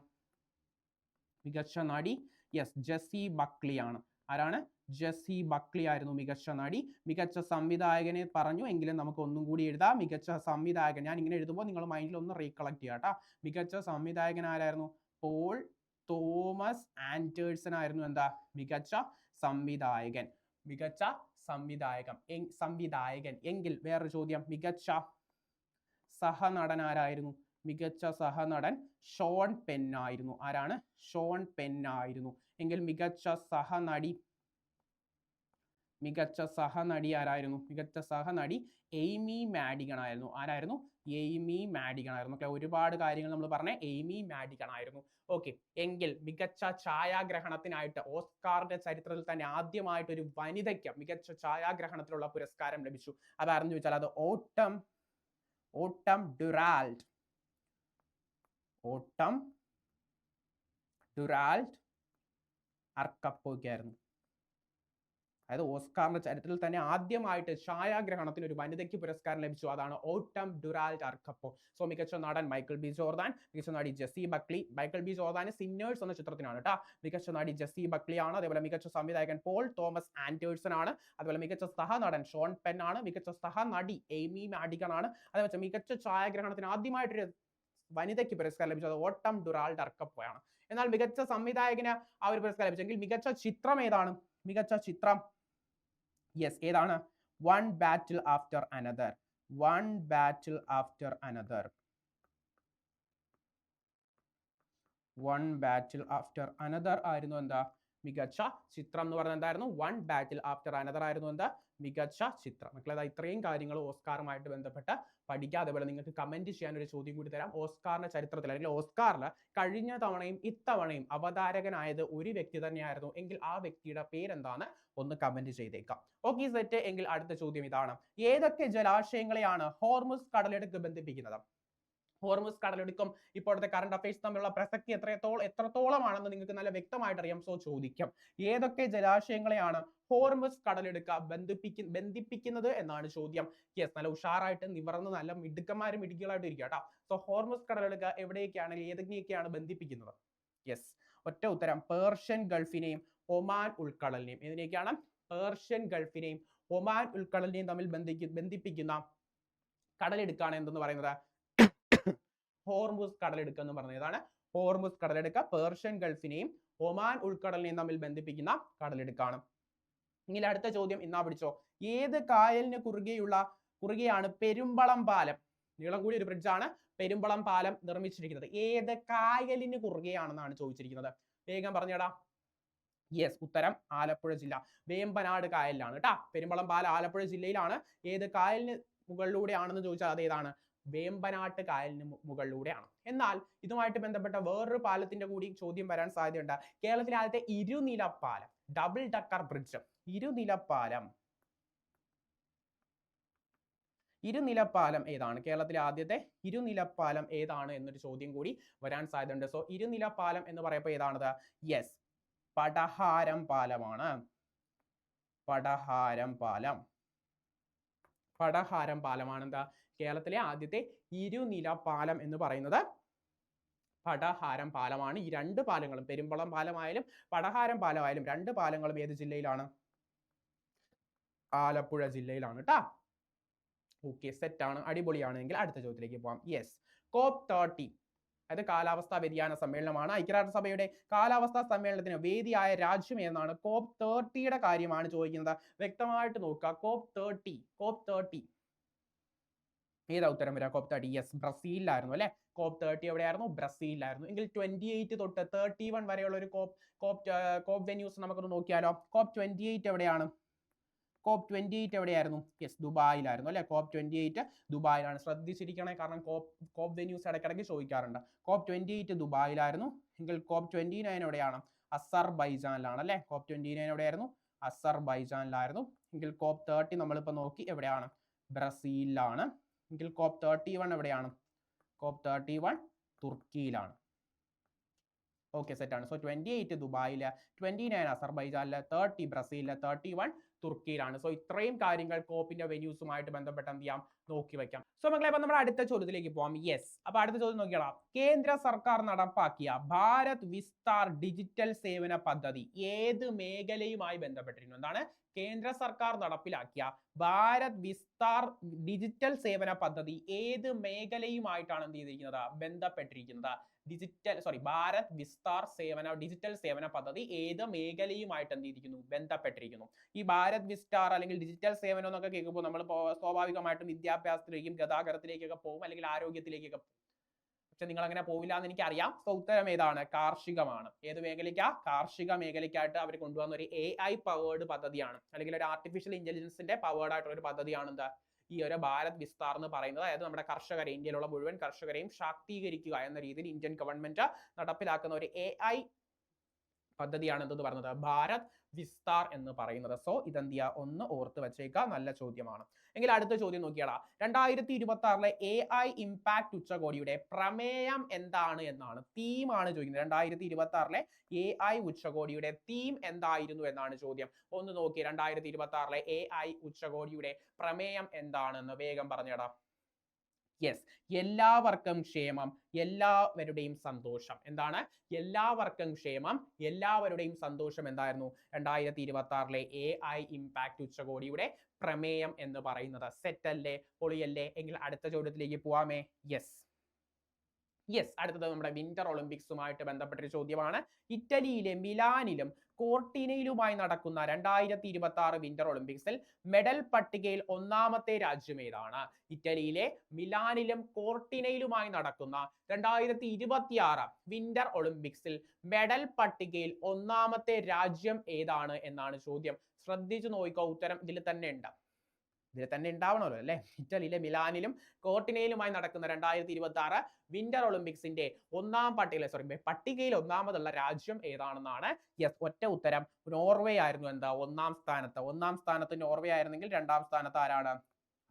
മികച്ച നടി യെസ്, ജെസ്സി ബക്ലി ആണ്. ആരാണ്? ജെസ്സി ബക്ലി ആയിരുന്നു മികച്ച നടി. മികച്ച സംവിധായകനെ പറഞ്ഞു എങ്കിലും നമുക്ക് ഒന്നും കൂടി എഴുതാം. മികച്ച സംവിധായകൻ, ഞാൻ ഇങ്ങനെ എഴുതുമ്പോൾ നിങ്ങൾ മൈൻഡിൽ ഒന്ന് റീകളക്ട് ചെയ്യുക കേട്ടോ. മികച്ച സംവിധായകൻ ആരായിരുന്നു? പോൾ തോമസ് ആൻഡേഴ്സൺ ആയിരുന്നു എന്താ മികച്ച സംവിധായകൻ. മികച്ച സംവിധായകൻ എങ്കിൽ വേറൊരു ചോദ്യം, മികച്ച സഹനടൻ ആരായിരുന്നു? മികച്ച സഹനടൻ ഷോൺ പെൻ ആയിരുന്നു. ആരാണ്? ഷോൺ പെൻ ആയിരുന്നു. എങ്കിൽ മികച്ച സഹനടി ആരായിരുന്നു? മികച്ച സഹനടി എയ്മി മാഡിഗൺ ആയിരുന്നു. ആരായിരുന്നു? എയ്മി മാഡിഗൺ ആയിരുന്നു. ഒരുപാട് കാര്യങ്ങൾ നമ്മൾ പറഞ്ഞ എയ്മി മാഡിഗൺ ആയിരുന്നു. ഓക്കെ, എങ്കിൽ മികച്ച ഛായാഗ്രഹണത്തിനായിട്ട് ഓസ്കാറിന്റെ ചരിത്രത്തിൽ തന്നെ ആദ്യമായിട്ട് ഒരു വനിതയ്ക്ക് മികച്ച ഛായാഗ്രഹണത്തിലുള്ള പുരസ്കാരം ലഭിച്ചു. അതാരെന്ന് ചോദിച്ചാൽ അത് ഓട്ടം ഡുറാൾഡ് അർക്കപ്പോയ്ക്കായിരുന്നു. അതായത് ഓസ്കാറിന്റെ ചരിത്രത്തിൽ തന്നെ ആദ്യമായിട്ട് ഛായാഗ്രഹണത്തിന് ഒരു വനിതയ്ക്ക് പുരസ്കാരം ലഭിച്ചു. അതാണ് ഓട്ടം ഡുറാൾഡ് അർക്കപ്പോ. സോ മികച്ച നടൻ മൈക്കിൾ ബി ജോർദാൻ, മികച്ച നടി Jessie Buckley. Michael B Jordan Sinners എന്ന ചിത്രത്തിനാണ് കേട്ടോ. മികച്ച നടി ജെസ്സി ബക്ലി ആണ്. അതേപോലെ മികച്ച സംവിധായകൻ പോൾ തോമസ് ആൻഡേഴ്സൺ ആണ്. അതുപോലെ മികച്ച സഹനടൻ ഷോൺ പെൻ ആണ്. മികച്ച സഹനടി എയ്മി മാഡിഗൺ ആണ്. അതേപോലെ മികച്ച ഛായാഗ്രഹണത്തിന് ആദ്യമായിട്ടൊരു വനിതയ്ക്ക് പുരസ്കാരം ലഭിച്ചത് ഓട്ടം ഡുറാൾഡ് അർക്കപ്പോ ആണ്. എന്നാൽ മികച്ച സംവിധായകന് ആ ഒരു പുരസ്കാരം ലഭിച്ചെങ്കിൽ മികച്ച ചിത്രം ഏതാണ്? മികച്ച ചിത്രം യെസ്, ഏതാണ്? വൺ ബാറ്റിൽ ആഫ്റ്റർ അനദർ. ആയിരുന്നു എന്താ മികച്ച ചിത്രം എന്ന് പറഞ്ഞാൽ എന്തായിരുന്നു? വൺ ബാറ്റിൽ ആഫ്റ്റർ അനദർ ആയിരുന്നു എന്താ മികച്ച ചിത്രം. മക്കളെ ഇത്രയും കാര്യങ്ങൾ ഓസ്കാറുമായിട്ട് ബന്ധപ്പെട്ട് പഠിക്കുക. അതേപോലെ നിങ്ങൾക്ക് കമന്റ് ചെയ്യാൻ ഒരു ചോദ്യം കൂടി തരാം. ഓസ്കാറിന്റെ ചരിത്രത്തിൽ അല്ലെങ്കിൽ ഓസ്കാറിൽ കഴിഞ്ഞ തവണയും ഇത്തവണയും അവതാരകനായത് ഒരു വ്യക്തി തന്നെയായിരുന്നു എങ്കിൽ ആ വ്യക്തിയുടെ പേരെന്താണ് ഒന്ന് കമന്റ് ചെയ്തേക്കാം. Okay set. എങ്കിൽ അടുത്ത ചോദ്യം ഇതാണ്, ഏതൊക്കെ ജലാശയങ്ങളെയാണ് ഹോർമുസ് കടലിടുക്ക് ബന്ധിപ്പിക്കുന്നത്? ഹോർമുസ് കടലിടുക്കും ഇപ്പോഴത്തെ കറണ്ട് അഫയേഴ്സ് തമ്മിലുള്ള പ്രസക്തി എത്രത്തോളമാണെന്ന് നിങ്ങൾക്ക് നല്ല വ്യക്തമായിട്ട് അറിയാം. സോ ചോദിക്കാം, ഏതൊക്കെ ജലാശയങ്ങളെയാണ് ഹോർമുസ് കടലിടുക്ക് ബന്ധിപ്പിക്കുന്നത് എന്നാണ് ചോദ്യം. യെസ്, നല്ല ഉഷാറായിട്ട് നിവർന്ന് നല്ല മിടുക്കികളായിട്ട് ഇരിക്കുക കേട്ടോ. സോ ഹോർമുസ് കടലിടുക്ക് എവിടെയൊക്കെയാണ് ഏതൊക്കെയാണ് ബന്ധിപ്പിക്കുന്നത്? യെസ്, ഒറ്റ ഉത്തരം, പേർഷ്യൻ ഗൾഫിനെയും ഒമാൻ ഉൾക്കടലിനെയും. ഇതിനെയൊക്കെയാണ് പേർഷ്യൻ ഗൾഫിനെയും ഒമാൻ ഉൾക്കടലിനെയും തമ്മിൽ ബന്ധിപ്പിക്കുന്ന കടലിടുക്കാണ് എന്തെന്ന് പറയുന്നത്? ഹോർമുസ് കടലിടുക്ക് എന്ന് പറഞ്ഞതാണ് ഹോർമുസ് കടലിടുക്ക്. പേർഷ്യൻ ഗൾഫിനെയും ഒമാൻ ഉൾക്കടലിനെയും തമ്മിൽ ബന്ധിപ്പിക്കുന്ന കടലിടുക്കാണ്. ഇനി അടുത്ത ചോദ്യം ഇന്നാ പിടിച്ചോ, ഏത് കായലിന് കുറുകെയാണ് പെരുമ്പളം പാലം? നീളം കൂടിയ ഒരു ബ്രിഡ്ജാണ് പെരുമ്പളം പാലം നിർമ്മിച്ചിരിക്കുന്നത്. ഏത് കായലിന് കുറുകെയാണെന്നാണ് ചോദിച്ചിരിക്കുന്നത്. വേഗം പറഞ്ഞേടാ. യെസ്, ഉത്തരം ആലപ്പുഴ ജില്ല വേമ്പനാട് കായലിലാണ് കേട്ടാ. പെരുമ്പളം പാലം ആലപ്പുഴ ജില്ലയിലാണ്. ഏത് കായലിന് മുകളിലൂടെയാണെന്ന് ചോദിച്ചാൽ അത് ഏതാണ്? വേമ്പനാട്ട് കായലിന് മുകളിലൂടെയാണ്. എന്നാൽ ഇതുമായിട്ട് ബന്ധപ്പെട്ട വേറൊരു പാലത്തിന്റെ കൂടി ചോദ്യം വരാൻ സാധ്യതയുണ്ട്. കേരളത്തിലെ ആദ്യത്തെ ഇരുനിലപ്പാലം, ഡബിൾ ഡക്കർ ബ്രിഡ്ജ്, ഇരുനിലപ്പാലം ഏതാണ്? കേരളത്തിലെ ആദ്യത്തെ ഇരുനിലപ്പാലം ഏതാണ് എന്നൊരു ചോദ്യം കൂടി വരാൻ സാധ്യതയുണ്ട്. സോ ഇരുനിലപ്പാലം എന്ന് പറയുമ്പോൾ ഏതാണത്? യെസ്, പടഹാരം പാലമാണ്. പടഹാരം പാലമാണ് എന്താ കേരളത്തിലെ ആദ്യത്തെ ഇരുനില പാലം എന്ന് പറയുന്നത്. പടഹാരം പാലമാണ്. ഈ രണ്ട് പാലങ്ങളും, പെരുമ്പളം പാലമായാലും പടഹാരം പാലമായാലും, രണ്ട് പാലങ്ങളും ഏത് ജില്ലയിലാണ്? ആലപ്പുഴ ജില്ലയിലാണ് കേട്ടാ. ഓക്കെ, സെറ്റ് ആണ്, അടിപൊളിയാണ്. എങ്കിൽ അടുത്ത ചോദ്യത്തിലേക്ക് പോകാം. യെസ്, COP30 അത് കാലാവസ്ഥാ വ്യതിയാന സമ്മേളനമാണ്. ഐക്യരാഷ്ട്രസഭയുടെ കാലാവസ്ഥാ സമ്മേളനത്തിന് വേദിയായ രാജ്യം ഏതാണ്? COP30യുടെ കാര്യമാണ് ചോദിക്കുന്നത്. വ്യക്തമായിട്ട് നോക്കുക. COP30 ഏതാ ഉത്തരം വരിക? COP30 യെസ്, ബ്രസീലിലായിരുന്നു അല്ലെ. COP30 എവിടെയായിരുന്നു? ബ്രസീലിലായിരുന്നു. എങ്കിൽ 28 തൊട്ട് 31 വരെയുള്ള ഒരു COP വെന്യൂസ് നമുക്കൊന്ന് നോക്കിയാലോ. COP28 എവിടെയാണ്? COP28 എവിടെയായിരുന്നു? യെസ്, ദുബായിലായിരുന്നു അല്ലെ. COP28 ദുബായിലാണ്. ശ്രദ്ധിച്ചിരിക്കണേ, കാരണം COP വെന്യൂസ് ഇടയ്ക്കിടയ്ക്ക് ചോദിക്കാറുണ്ട്. COP28 ദുബായിലായിരുന്നു. എങ്കിൽ COP29 എവിടെയാണ്? അസർബൈജാനിലാണ് അല്ലെ. COP29 എവിടെയായിരുന്നു? അസർബൈജാനിലായിരുന്നു. എങ്കിൽ COP30 നമ്മളിപ്പോൾ നോക്കി എവിടെയാണ്? ബ്രസീലിലാണ്. എങ്കിൽ COP31 എവിടെയാണ്? COP31 തുർക്കിയിലാണ്. ഓക്കെ സെറ്റ് ആണ്. സോ 28 ദുബായില്, 29 അസർബൈജാനില്, 30 ബ്രസീലില്, 31 തുർക്കിയിലാണ്. സോ ഇത്രയും കാര്യങ്ങൾ കോപ്പിന്റെ വെന്യൂസുമായിട്ട് ബന്ധപ്പെട്ട് എന്ത് ചെയ്യാം, നോക്കി വെക്കാം. സോ മക്കളെ അപ്പൊ നമ്മുടെ അടുത്ത ചോദ്യത്തിലേക്ക് പോവാം. യെസ്, അപ്പൊ അടുത്ത ചോദ്യം നോക്കിയാൽ കേന്ദ്ര സർക്കാർ നടപ്പാക്കിയ ഭാരത് വിസ്താർ ഡിജിറ്റൽ സേവന പദ്ധതി ഏത് മേഖലയുമായി ബന്ധപ്പെട്ടിരിക്കുന്നു? എന്താണ് കേന്ദ്ര സർക്കാർ നടപ്പിലാക്കിയ ഭാരത് വിസ്താർ ഡിജിറ്റൽ സേവന പദ്ധതി ഏത് മേഖലയുമായിട്ടാണ് എന്ത് ചെയ്തിരിക്കുന്നത്, ബന്ധപ്പെട്ടിരിക്കുന്നത്? ഭാരത് വിസ്താർ ഡിജിറ്റൽ സേവന പദ്ധതി ഏത് മേഖലയുമായിട്ട് എന്ത് ചെയ്തിരിക്കുന്നു, ബന്ധപ്പെട്ടിരിക്കുന്നു? ഈ ഭാരത് വിസ്താർ അല്ലെങ്കിൽ ഡിജിറ്റൽ സേവനം എന്നൊക്കെ കേൾക്കുമ്പോൾ നമ്മൾ സ്വാഭാവികമായിട്ടും വിദ്യാഭ്യാസത്തിലേക്കും ഗതാഗതത്തിലേക്കൊക്കെ പോകും, അല്ലെങ്കിൽ ആരോഗ്യത്തിലേക്കൊക്കെ പോകും. പക്ഷെ നിങ്ങൾ അങ്ങനെ പോവില്ല എന്ന് എനിക്കറിയാം. സോ ഉത്തരം ഏതാണ്? കാർഷികമാണ്. ഏത് മേഖലയ്ക്കാ? കാർഷിക മേഖലയ്ക്കായിട്ട് അവർ കൊണ്ടുവന്ന ഒരു AI പവേർഡ് പദ്ധതിയാണ്, അല്ലെങ്കിൽ ഒരു ആർട്ടിഫിഷ്യൽ ഇന്റലിജൻസിന്റെ പവേർഡ് ആയിട്ടുള്ള ഒരു പദ്ധതിയാണ് എന്താ ഈ ഒരു ഭാരത് വിസ്താർ എന്ന് പറയുന്നത്. അതായത് നമ്മുടെ കർഷകരെ, ഇന്ത്യയിലുള്ള മുഴുവൻ കർഷകരെയും ശാക്തീകരിക്കുക എന്ന രീതിയിൽ ഇന്ത്യൻ ഗവൺമെന്റ് നടപ്പിലാക്കുന്ന ഒരു AI പദ്ധതിയാണ് എന്തെന്ന് പറയുന്നത്, ഭാരത് വിസ്താർ എന്ന് പറയുന്നത്. സോ ഇതെന്ത് ചെയ്യുക, ഒന്ന് ഓർത്ത് വെച്ചേക്കുക. നല്ല ചോദ്യമാണ്. എങ്കിൽ അടുത്ത ചോദ്യം നോക്കിയാളാ, 2026 AI ഇമ്പാക്ട് ഉച്ചകോടിയുടെ പ്രമേയം എന്താണ് എന്നാണ്, തീമാണ് ചോദിക്കുന്നത്. 2026 AI ഉച്ചകോടിയുടെ തീം എന്തായിരുന്നു എന്നാണ് ചോദ്യം. ഒന്ന് നോക്കി, 2026 AI ഉച്ചകോടിയുടെ പ്രമേയം എന്താണെന്ന് വേഗം പറഞ്ഞേടാ. യെസ്, എല്ലാവർക്കും ക്ഷേമം, എല്ലാവരുടെയും സന്തോഷം. എന്താണ്? എല്ലാവർക്കും ക്ഷേമം, എല്ലാവരുടെയും സന്തോഷം എന്തായിരുന്നു 2026 AI ഇമ്പാക്ട് ഉച്ചകോടിയുടെ പ്രമേയം എന്ന് പറയുന്നത്? സെറ്റ് അല്ലേ, പൊളിയല്ലേ? എങ്കിൽ അടുത്ത ചോദ്യത്തിലേക്ക് പോവാമേ. യെസ്, അടുത്തത് നമ്മുടെ വിന്റർ ഒളിമ്പിക്സുമായിട്ട് ബന്ധപ്പെട്ടൊരു ചോദ്യമാണ്. ഇറ്റലിയിലെ മിലാനിലും കോർട്ടിനയിലുമായി നടക്കുന്ന 2026 വിന്റർ ഒളിമ്പിക്സിൽ മെഡൽ പട്ടികയിൽ ഒന്നാമത്തെ രാജ്യം ഏതാണ്? ഇറ്റലിയിലെ മിലാനിലും കോർട്ടിനയിലുമായി നടക്കുന്ന 2026 വിന്റർ ഒളിമ്പിക്സിൽ മെഡൽ പട്ടികയിൽ ഒന്നാമത്തെ രാജ്യം ഏതാണ് എന്നാണ് ചോദ്യം. ശ്രദ്ധിച്ചു നോക്കിക്കോ, ഉത്തരം ഇതിൽ തന്നെ ഉണ്ട്. ഇതിൽ തന്നെ ഉണ്ടാവണമല്ലോ അല്ലെ. ഇറ്റലിയിലെ മിലാനിലും കോർട്ടിനയിലുമായി നടക്കുന്ന 2026 വിന്റർ ഒളിമ്പിക്സിന്റെ പട്ടികയിൽ ഒന്നാമതുള്ള രാജ്യം ഏതാണെന്നാണ്. യെസ്, ഒറ്റ ഉത്തരം നോർവേ ആയിരുന്നു. എന്താ ഒന്നാം സ്ഥാനത്ത് നോർവേ ആയിരുന്നെങ്കിൽ രണ്ടാം സ്ഥാനത്ത് ആരാണ്?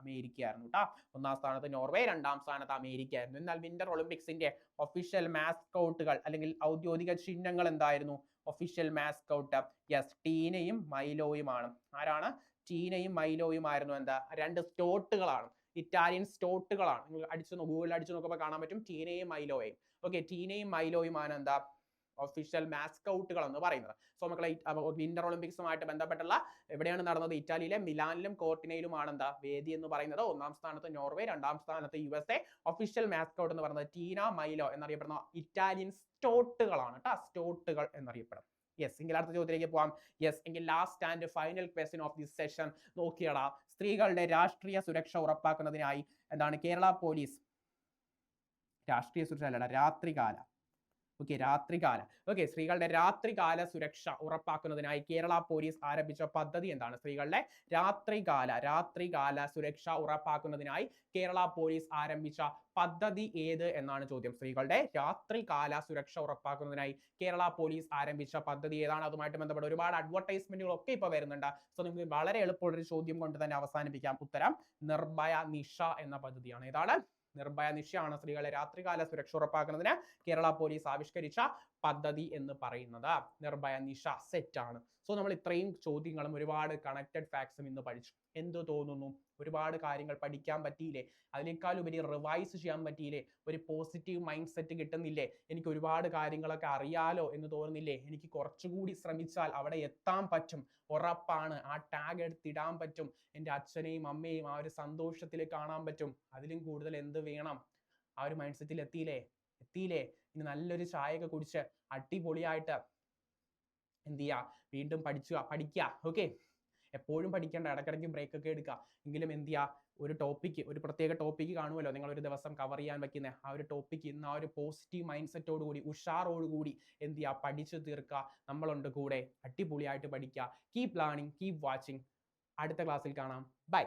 അമേരിക്ക ആയിരുന്നു കേട്ടോ. ഒന്നാം സ്ഥാനത്ത് നോർവേ, രണ്ടാം സ്ഥാനത്ത് അമേരിക്ക ആയിരുന്നു. എന്നാൽ വിന്റർ ഒളിമ്പിക്സിന്റെ ഒഫീഷ്യൽ മാസ്കൗട്ടുകൾ അല്ലെങ്കിൽ ഔദ്യോഗിക ചിഹ്നങ്ങൾ എന്തായിരുന്നു? ഒഫീഷ്യൽ മാസ്കൗട്ട് യെസ്, ടീനയും മൈലോയുമാണ്. ആരാണ്? ടീനയും മൈലോയും ആയിരുന്നു എന്താ, രണ്ട് സ്റ്റോട്ടുകളാണ്, ഇറ്റാലിയൻ സ്റ്റോട്ടുകളാണ്. നിങ്ങൾ ഗൂഗിളിൽ അടിച്ചു നോക്കുമ്പോൾ കാണാൻ പറ്റും ടീനയും മൈലോയും. ഓക്കെ, ടീനയും മൈലോയുമാണ് എന്താ ഒഫീഷ്യൽ മാസ്കൗട്ടുകൾ എന്ന് പറയുന്നത്. സോ മക്കളെ, വിന്റർ ഒളിമ്പിക്സുമായിട്ട് ബന്ധപ്പെട്ടുള്ള എവിടെയാണ് നടന്നത്? ഇറ്റാലിയിലെ മിലാനിലും കോർട്ടിനയിലുമാണ് എന്താ വേദി എന്ന് പറയുന്നത്. ഒന്നാം സ്ഥാനത്ത് നോർവേ, രണ്ടാം സ്ഥാനത്ത് USA. ഒഫീഷ്യൽ മാസ്കൗട്ട് എന്ന് പറയുന്നത് ടീന മൈലോ എന്നറിയപ്പെടുന്ന ഇറ്റാലിയൻ സ്റ്റോട്ടുകളാണ് കേട്ടോ, സ്റ്റോട്ടുകൾ എന്നറിയപ്പെടും. യെസ്, എങ്കിൽ അടുത്ത ചോദ്യത്തിലേക്ക് പോവാം. യെസ്, എങ്കിൽ last and final question of this session നോക്കിയടാ. സ്ത്രീകളുടെ രാഷ്ട്രീയ സുരക്ഷ ഉറപ്പാക്കുന്നതിനായി എന്താണ് കേരള പോലീസ്, രാഷ്ട്രീയ സുരക്ഷ അല്ലടാ, രാത്രികാല സ്ത്രീകളുടെ രാത്രികാല സുരക്ഷ ഉറപ്പാക്കുന്നതിനായി കേരള പോലീസ് ആരംഭിച്ച പദ്ധതി എന്താണ്? സ്ത്രീകളുടെ രാത്രികാല സുരക്ഷ ഉറപ്പാക്കുന്നതിനായി കേരള പോലീസ് ആരംഭിച്ച പദ്ധതി ഏത് എന്നാണ് ചോദ്യം. സ്ത്രീകളുടെ രാത്രികാല സുരക്ഷ ഉറപ്പാക്കുന്നതിനായി കേരള പോലീസ് ആരംഭിച്ച പദ്ധതി ഏതാണ്? അതുമായിട്ട് ബന്ധപ്പെട്ട ഒരുപാട് അഡ്വർടൈസ്മെന്റുകൾ ഒക്കെ ഇപ്പൊ വരുന്നുണ്ട്. സോ നിങ്ങൾക്ക് വളരെ എളുപ്പമുള്ള ഒരു ചോദ്യം കൊണ്ട് തന്നെ അവസാനിപ്പിക്കാം. ഉത്തരം നിർഭയ നിഷ എന്ന പദ്ധതിയാണ്. ഏതാണ്? നിർഭയ നിശയാണ് സ്ത്രീകളെ രാത്രികാല സുരക്ഷ ഉറപ്പാക്കുന്നതിന് കേരള പോലീസ് ആവിഷ്കരിച്ച പദ്ധതി എന്ന് പറയുന്നത്. നിർഭയ നിശ സെറ്റ് ആണ്. സോ നമ്മൾ ഇത്രയും ചോദ്യങ്ങളും ഒരുപാട് കണക്റ്റഡ് ഫാക്ട്സും ഇന്ന് പഠിച്ചു. എന്ത് തോന്നുന്നു? ഒരുപാട് കാര്യങ്ങൾ പഠിക്കാൻ പറ്റിയില്ലേ? അതിനേക്കാൾ ഉപരി റിവൈസ് ചെയ്യാൻ പറ്റിയില്ലേ? ഒരു പോസിറ്റീവ് മൈൻഡ് സെറ്റ് കിട്ടുന്നില്ലേ? എനിക്ക് ഒരുപാട് കാര്യങ്ങളൊക്കെ അറിയാലോ എന്ന് തോന്നുന്നില്ലേ? എനിക്ക് കുറച്ചുകൂടി ശ്രമിച്ചാൽ അവിടെ എത്താൻ പറ്റും, ഉറപ്പാണ്. ആ ടാഗ് എടുത്തിടാൻ പറ്റും, എൻ്റെ അച്ഛനെയും അമ്മയെയും ആ ഒരു സന്തോഷത്തിൽ കാണാൻ പറ്റും. അതിലും കൂടുതൽ എന്ത് വേണം? ആ ഒരു മൈൻഡ് സെറ്റിൽ എത്തിയില്ലേ? ഇനി നല്ലൊരു ചായയൊക്കെ കുടിച്ച് അടിപൊളിയായിട്ട് എന്ത് ചെയ്യുക? വീണ്ടും പഠിക്കുക. ഓക്കെ, എപ്പോഴും പഠിക്കേണ്ട, ഇടയ്ക്കിടയ്ക്ക് ബ്രേക്ക് ഒക്കെ എടുക്കുക. എങ്കിലും എന്ത് ചെയ്യുക? ഒരു പ്രത്യേക ടോപ്പിക്ക് കാണുമല്ലോ നിങ്ങൾ ഒരു ദിവസം കവർ ചെയ്യാൻ വെക്കുന്ന ആ ഒരു ടോപ്പിക്ക് ഇന്ന് ആ ഒരു പോസിറ്റീവ് മൈൻഡ് സെറ്റോട് കൂടി, ഉഷാറോടുകൂടി എന്ത് ചെയ്യുക? പഠിച്ചു തീർക്കുക. നമ്മളുണ്ട് കൂടെ, അടിപൊളിയായിട്ട് പഠിക്കുക. Keep learning, keep watching. അടുത്ത ക്ലാസ്സിൽ കാണാം. ബൈ.